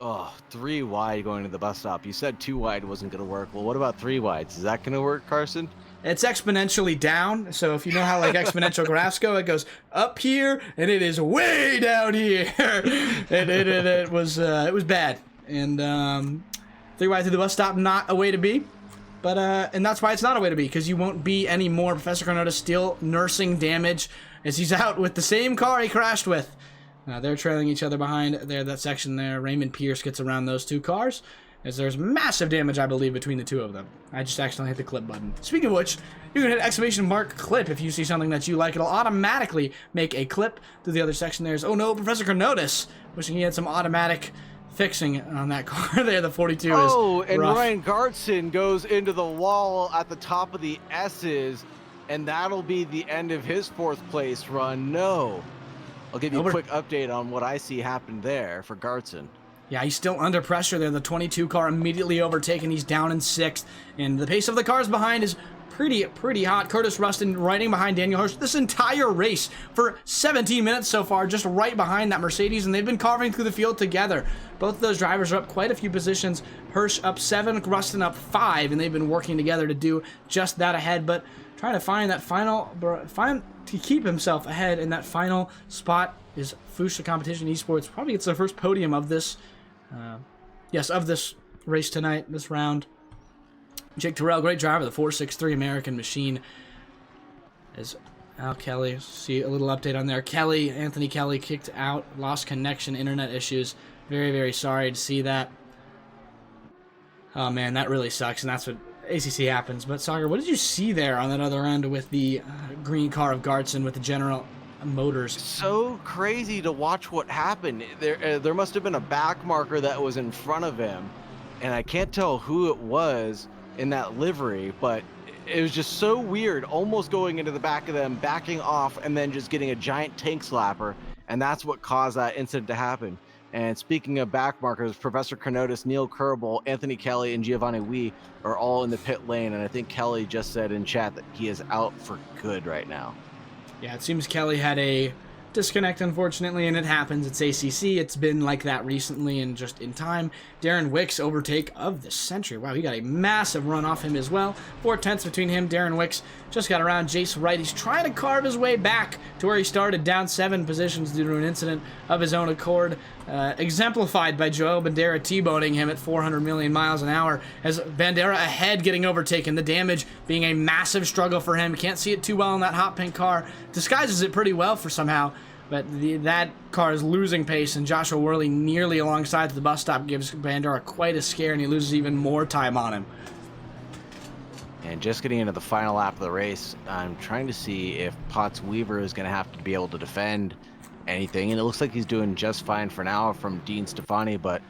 Oh, 3 wide going to the bus stop. You said 2 wide wasn't going to work. Well, what about 3 wides? Is that going to work, Carson? It's exponentially down, so if you know how like exponential graphs go, it goes up here and it is way down here. It was bad, and 3 wide through the bus stop, not a way to be, but and that's why it's not a way to be, because you won't be anymore. Professor Kronotis still nursing damage as he's out with the same car he crashed with. They're trailing each other behind there, that section there. Raymond Pierce gets around those 2 cars, as there's massive damage, I believe, between the 2 of them. I just accidentally hit the clip button. Speaking of which, you can hit ! clip if you see something that you like. It'll automatically make a clip through the other section. There's, oh no, Professor Kronotis, wishing he had some automatic fixing on that car there. The 42 is Oh, and rough. Ryan Gartson goes into the wall at the top of the S's, and that'll be the end of his 4th place run. No. I'll give you a quick update on what I see happened there for Gartson. Yeah, he's still under pressure there. The 22 car immediately overtaken. He's down in 6th. And the pace of the cars behind is pretty hot. Curtis Rustin riding behind Daniel Hirsch this entire race for 17 minutes so far, just right behind that Mercedes, and they've been carving through the field together. Both of those drivers are up quite a few positions. Hirsch up 7, Rustin up 5, and they've been working together to do just that ahead, but trying to find that to keep himself ahead in that final spot is Fuchsia Competition Esports. Probably gets their first podium of this, of this race tonight, this round. Jake Terrell, great driver, the 463 American Machine. As Al Kelly, see a little update on there. Anthony Kelly kicked out, lost connection, internet issues. Very, very sorry to see that. Oh man, that really sucks, and that's what ACC happens. But Saagar, what did you see there on that other end with the green car of Gartson with the General Motors? So crazy to watch what happened. There must have been a back marker that was in front of him, and I can't tell who it was in that livery, but it was just so weird, almost going into the back of them, backing off, and then just getting a giant tank slapper, and that's what caused that incident to happen. And speaking of back markers, Professor Carnotis, Neil Kerbel, Anthony Kelly, and Giovanni Wee are all in the pit lane, and I think Kelly just said in chat that he is out for good right now. Yeah, it seems Kelly had a disconnect, unfortunately, and it happens. It's ACC. It's been like that recently and just in time. Darren Wicks, overtake of the century. Wow, he got a massive run off him as well. 4/10 between him. Darren Wicks just got around Jace Wright. He's trying to carve his way back to where he started, down 7 positions due to an incident of his own accord, exemplified by Joel Bandera T-boning him at 400 million miles an hour as Bandera ahead, getting overtaken. The damage being a massive struggle for him. Can't see it too well in that hot pink car. Disguises it pretty well for somehow. But that car is losing pace, and Joshua Worley nearly alongside the bus stop gives Bandera quite a scare, and he loses even more time on him. And just getting into the final lap of the race, I'm trying to see if Potts Weaver is going to have to be able to defend anything, and it looks like he's doing just fine for now from Dean Stefani, but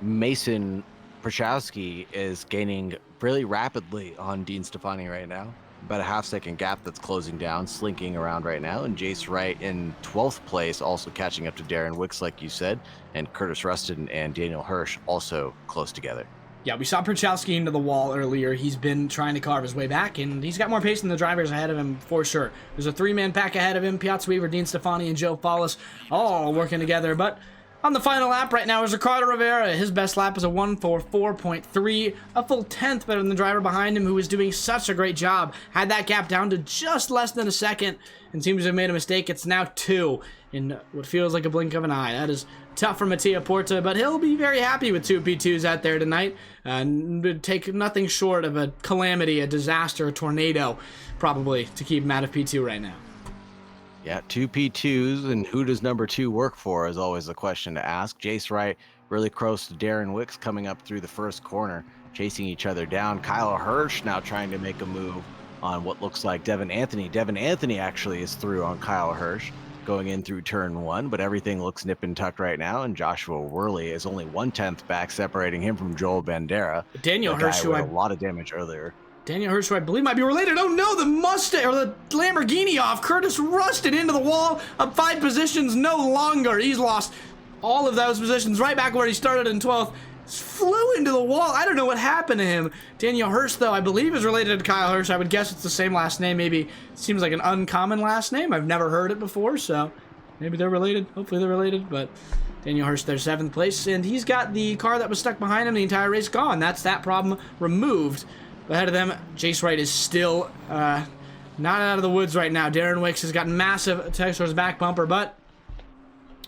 Mason Prochowski is gaining really rapidly on Dean Stefani right now. About a half-second gap that's closing down, slinking around right now, and Jace Wright in 12th place, also catching up to Darren Wicks, like you said, and Curtis Rustin and Daniel Hirsch also close together. Yeah, we saw Prochowski into the wall earlier. He's been trying to carve his way back, and he's got more pace than the drivers ahead of him for sure. There's a 3-man pack ahead of him. Piotr Weaver, Dean Stefani, and Joe Follis all working together, but on the final lap right now is Ricardo Rivera. His best lap is a 1:44.3, a full 10th better than the driver behind him, who was doing such a great job. Had that gap down to just less than a second and seems to have made a mistake. It's now 2 in what feels like a blink of an eye. That is tough for Mattia Porta, but he'll be very happy with 2 P2s out there tonight. Take nothing short of a calamity, a disaster, a tornado, probably, to keep him out of P2 right now. Yeah, 2 P2s, and who does number 2 work for is always the question to ask. Jace Wright really close to Darren Wicks coming up through the first corner, chasing each other down. Kyle Hirsch now trying to make a move on what looks like Devin Anthony. Devin Anthony actually is through on Kyle Hirsch going in through turn 1, but everything looks nip and tucked right now, and Joshua Worley is only 1/10 back, separating him from Joel Bandera. Daniel Hirsch, who had a lot of damage earlier. Daniel Hirsch, who I believe might be related. Oh no, the Mustang, or the Lamborghini off. Curtis Rustin into the wall, up 5 positions no longer. He's lost all of those positions right back where he started in 12th. Flew into the wall. I don't know what happened to him. Daniel Hirsch, though, I believe is related to Kyle Hirsch. I would guess it's the same last name. Maybe it seems like an uncommon last name. I've never heard it before, so maybe they're related. Hopefully they're related, but Daniel Hirsch, their 7th place, and he's got the car that was stuck behind him the entire race gone. That's that problem removed. Ahead of them, Jace Wright is still not out of the woods right now. Darren Wicks has got massive attacks towards his back bumper, but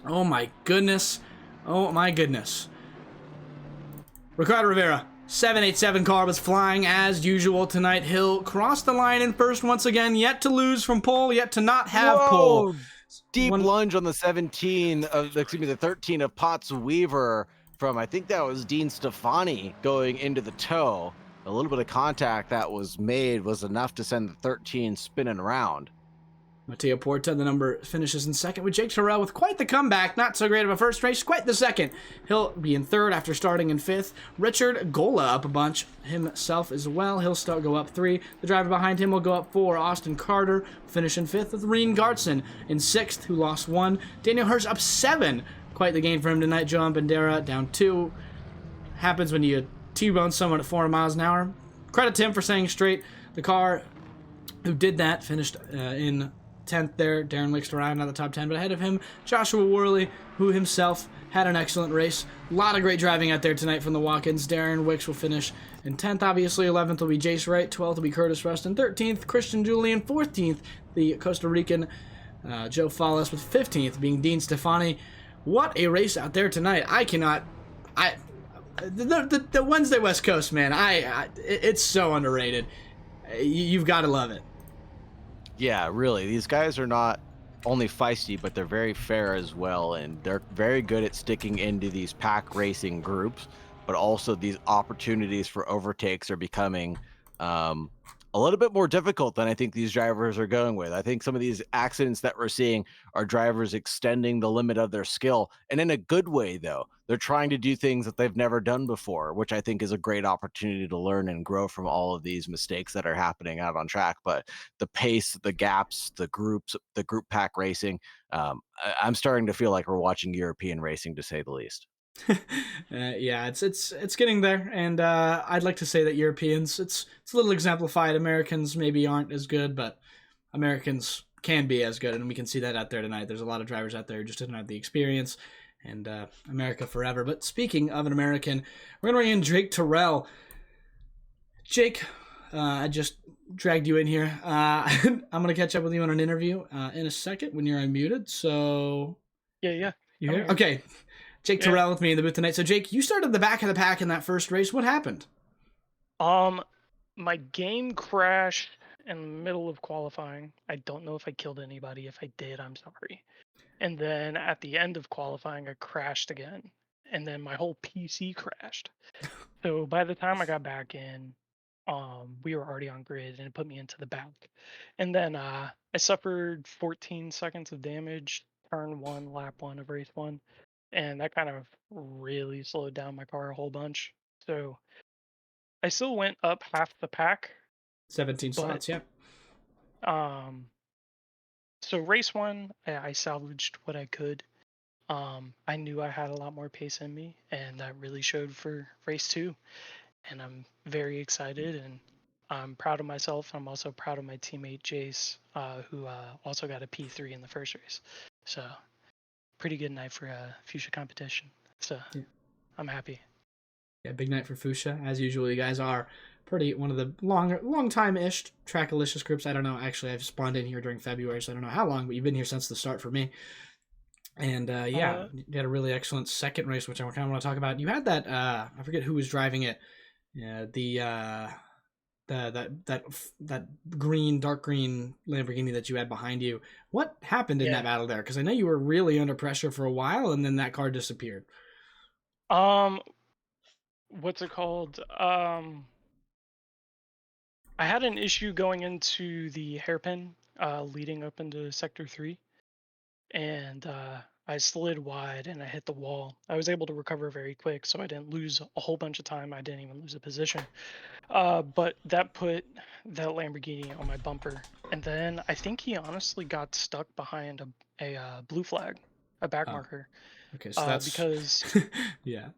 oh my goodness. Oh my goodness. Ricardo Rivera, 787 car was flying as usual tonight. He'll cross the line in first once again, yet to lose from pole, yet to not have pole. Deep lunge on the 13 of Potts Weaver from, I think that was Dean Stefani going into the toe. A little bit of contact that was made was enough to send the 13 spinning around. Mattia Porta, the number, finishes in 2nd with Jake Terrell with quite the comeback. Not so great of a first race, quite the 2nd. He'll be in 3rd after starting in 5th. Richard Gola up a bunch himself as well. He'll go up 3. The driver behind him will go up 4. Austin Carter finish in 5th with Reen Gartson in 6th, who lost 1. Daniel Hirsch up 7. Quite the gain for him tonight. Joan Bandera down 2. Happens when you T-bone someone at 400 miles an hour. credit to him for staying straight. The car who did that finished in 10th there. Darren Wick's around out of the top 10, but ahead of him, Joshua Worley, who himself had an excellent race. A lot of great driving out there tonight from the Watkins. Darren Wicks will finish in 10th, obviously. 11th will be Jace Wright. 12th will be Curtis Rustin. 13th, Christian Julian. 14th, the Costa Rican Joe Fallis, with 15th being Dean Stefani. What a race out there tonight. The Wednesday West Coast, man, it's so underrated. You've got to love it. Yeah, really. These guys are not only feisty, but they're very fair as well, and they're very good at sticking into these pack racing groups, but also these opportunities for overtakes are becoming a little bit more difficult than I think these drivers are going with. I think some of these accidents that we're seeing are drivers extending the limit of their skill, and in a good way, though. They're trying to do things that they've never done before, which I think is a great opportunity to learn and grow from all of these mistakes that are happening out on track. But the pace, the gaps, the groups, the group pack racing, I'm starting to feel like we're watching European racing, to say the least. Yeah, it's getting there, and I'd like to say that Europeans, it's a little exemplified. Americans maybe aren't as good, but Americans can be as good, and we can see that out there tonight. There's a lot of drivers out there who just didn't have the experience, and America forever. But speaking of an American, we're gonna bring in Jake Terrell. Jake, I just dragged you in here. I'm gonna catch up with you on an interview in a second when you're unmuted. So yeah, you here? Okay. Jake Terrell with me in the booth tonight. So, Jake, you started the back of the pack in that first race. What happened? My game crashed in the middle of qualifying. I don't know if I killed anybody. If I did, I'm sorry. And then at the end of qualifying, I crashed again. And then my whole PC crashed. So by the time I got back in, we were already on grid, and it put me into the back. And then I suffered 14 seconds of damage, turn 1, lap 1 of race 1. And that kind of really slowed down my car a whole bunch. So I still went up half the pack. 17 slots, yeah. So race 1, I salvaged what I could. I knew I had a lot more pace in me, and that really showed for race 2. And I'm very excited, and I'm proud of myself. I'm also proud of my teammate Jace, who also got a P3 in the first race. So pretty good night for a Fuchsia competition. So yeah. I'm happy. Yeah, big night for Fuchsia. As usual, you guys are one of the long time-ish Trackalicious groups. I don't know. Actually, I've spawned in here during February, so I don't know how long, but you've been here since the start for me. And you had a really excellent second race, which I kind of want to talk about. You had that I forget who was driving it. That green, dark green Lamborghini that you had behind you. What happened in that battle there? Because I know you were really under pressure for a while, and then that car disappeared. What's it called? I had an issue going into the hairpin, leading up into sector 3, and I slid wide and I hit the wall. I was able to recover very quick, so I didn't lose a whole bunch of time. I didn't even lose a position. But that put that Lamborghini on my bumper. And then I think he honestly got stuck behind a blue flag, a back marker. Okay, so that's because yeah.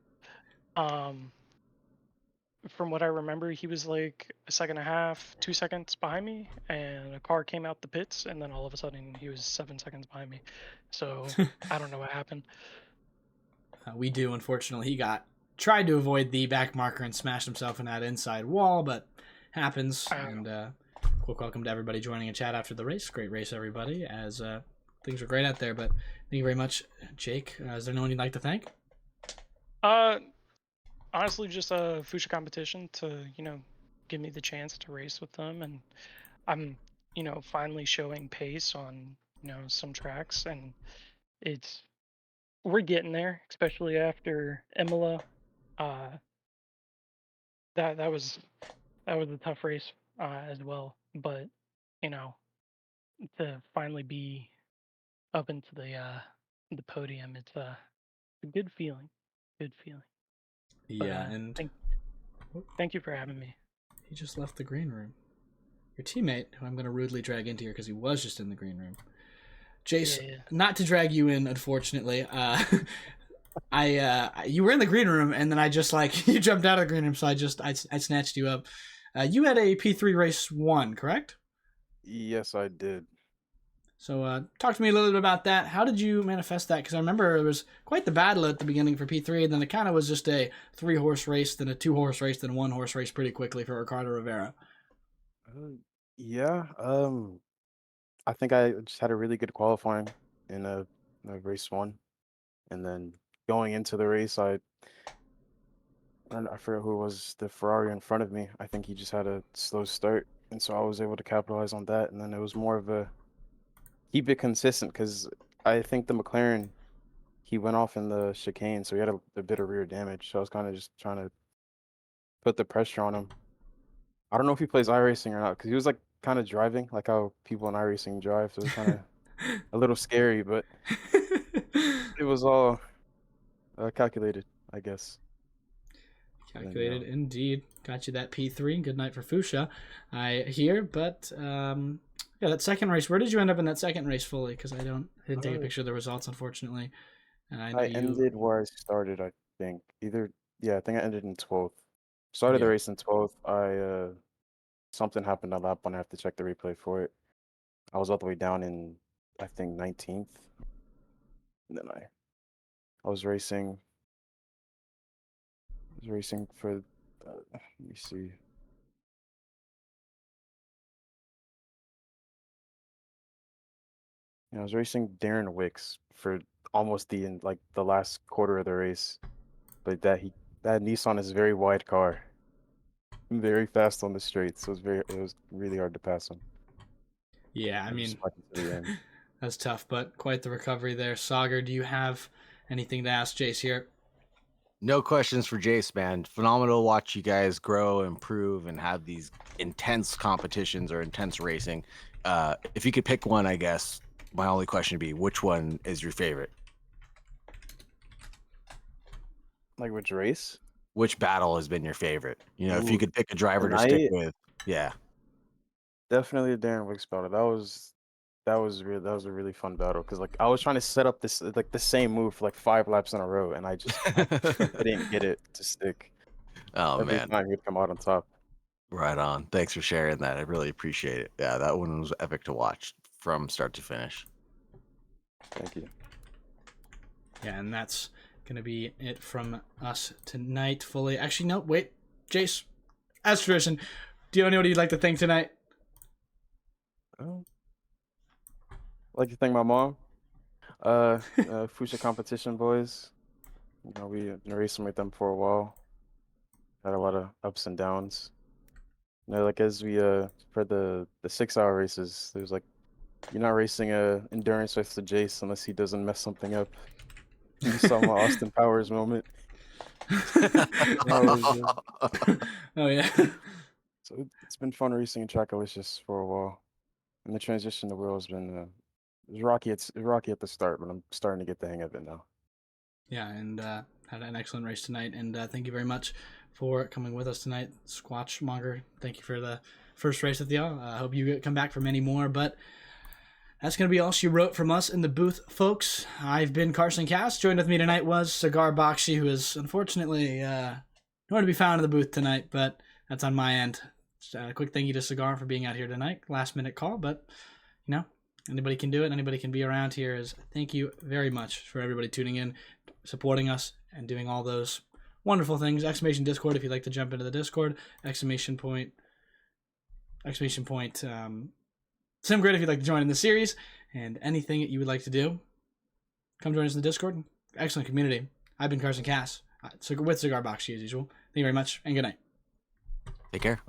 From what I remember, he was like a second and a half, 2 seconds behind me, and a car came out the pits, and then all of a sudden he was 7 seconds behind me. So I don't know what happened. We do, unfortunately. He tried to avoid the back marker and smashed himself in that inside wall, but happens. And quick welcome to everybody joining in chat after the race. Great race, everybody, as things were great out there. But thank you very much, Jake. Is there anyone you'd like to thank? Honestly, just a Fuchsia competition to, give me the chance to race with them. And I'm, finally showing pace on, some tracks. And we're getting there, especially after Imola. That was a tough race as well. But, to finally be up into the podium, it's a good feeling. Good feeling. Yeah, and thank you for having me. He just left the green room. Your teammate, who I'm going to rudely drag into here because he was just in the green room. Jace, not to drag you in, unfortunately. You were in the green room, and then I just you jumped out of the green room, so I snatched you up. You had a P3 race 1, correct? Yes, I did. So talk to me a little bit about that. How did you manifest that? Because I remember it was quite the battle at the beginning for P3, and then it kind of was just a 3-horse race, then a 2-horse race, then a 1-horse race pretty quickly for Ricardo Rivera. Yeah. I think I just had a really good qualifying in a race 1, and then going into the race, I forget who was the Ferrari in front of me. I think he just had a slow start, and so I was able to capitalize on that. And then it was more of a keep it consistent because I think the McLaren he went off in the chicane, so he had a bit of rear damage. So I was kind of just trying to put the pressure on him. I don't know if he plays iRacing or not because he was like kind of driving like how people in iRacing drive, so it was kind of a little scary, but it was all calculated, I guess. Calculated, indeed. Got you that P3. Good night for Fuchsia, I hear. But yeah, that second race. Where did you end up in that second race fully? Because I didn't take a picture of the results, unfortunately. I ended where I started, I think. I think I ended in 12th. Started the race in 12th. Something happened on lap 1. I have to check the replay for it. I was all the way down in, I think, 19th. And then I was racing. For, let me see. I was racing Darren Wicks for almost the last quarter of the race, but that Nissan is a very wide car, very fast on the straight, so it was really hard to pass him. Yeah, I mean, that's tough, but quite the recovery there. Saagar, do you have anything to ask Jace here? No questions for Jace, man. Phenomenal to watch you guys grow, improve, and have these intense competitions or intense racing. If you could pick one, I guess my only question would be, which one is your favorite? Like which race? Which battle has been your favorite? You know, if you Ooh, could pick a driver to stick with, yeah. Definitely the Darren Wicks battle. That was a really fun battle because like I was trying to set up this like the same move for like 5 laps in a row, and I didn't get it to stick. Oh Every man, time he'd come out on top. right on. Thanks for sharing that. I really appreciate it. Yeah, that one was epic to watch from start to finish. Thank you. Yeah, and that's gonna be it from us tonight. Fully, actually, no, wait, Jace. As tradition, do you know what you'd like to think tonight? I'd like to thank my mom. Fuchsia competition boys. You know, we've been racing with them for a while. Had a lot of ups and downs. You know, like as we for the 6-hour races, there's like you're not racing a endurance with the Jace unless he doesn't mess something up. You saw my Austin Powers moment. Oh yeah. So it's been fun racing in Trackalicious for a while, and the transition to Will has been it was rocky. It's rocky at the start, but I'm starting to get the hang of it now. Yeah, and had an excellent race tonight, and thank you very much for coming with us tonight, Squatchmonger. Thank you for the first race with y'all. I hope you come back for many more, but that's going to be all she wrote from us in the booth, folks. I've been Carson Kass. Joined with me tonight was Saagar Bakshi, who is unfortunately nowhere to be found in the booth tonight, but that's on my end. A quick thank you to Saagar for being out here tonight. Last minute call, but you know, anybody can do it. Anybody can be around here. Thank you very much for everybody tuning in, supporting us, and doing all those wonderful things. Exclamation Discord if you'd like to jump into the Discord. Exclamation point. SimGrid if you'd like to join in the series, and anything that you would like to do, come join us in the Discord. Excellent community. I've been Carson Kass, with Saagar Bakshi as usual. Thank you very much, and good night. Take care.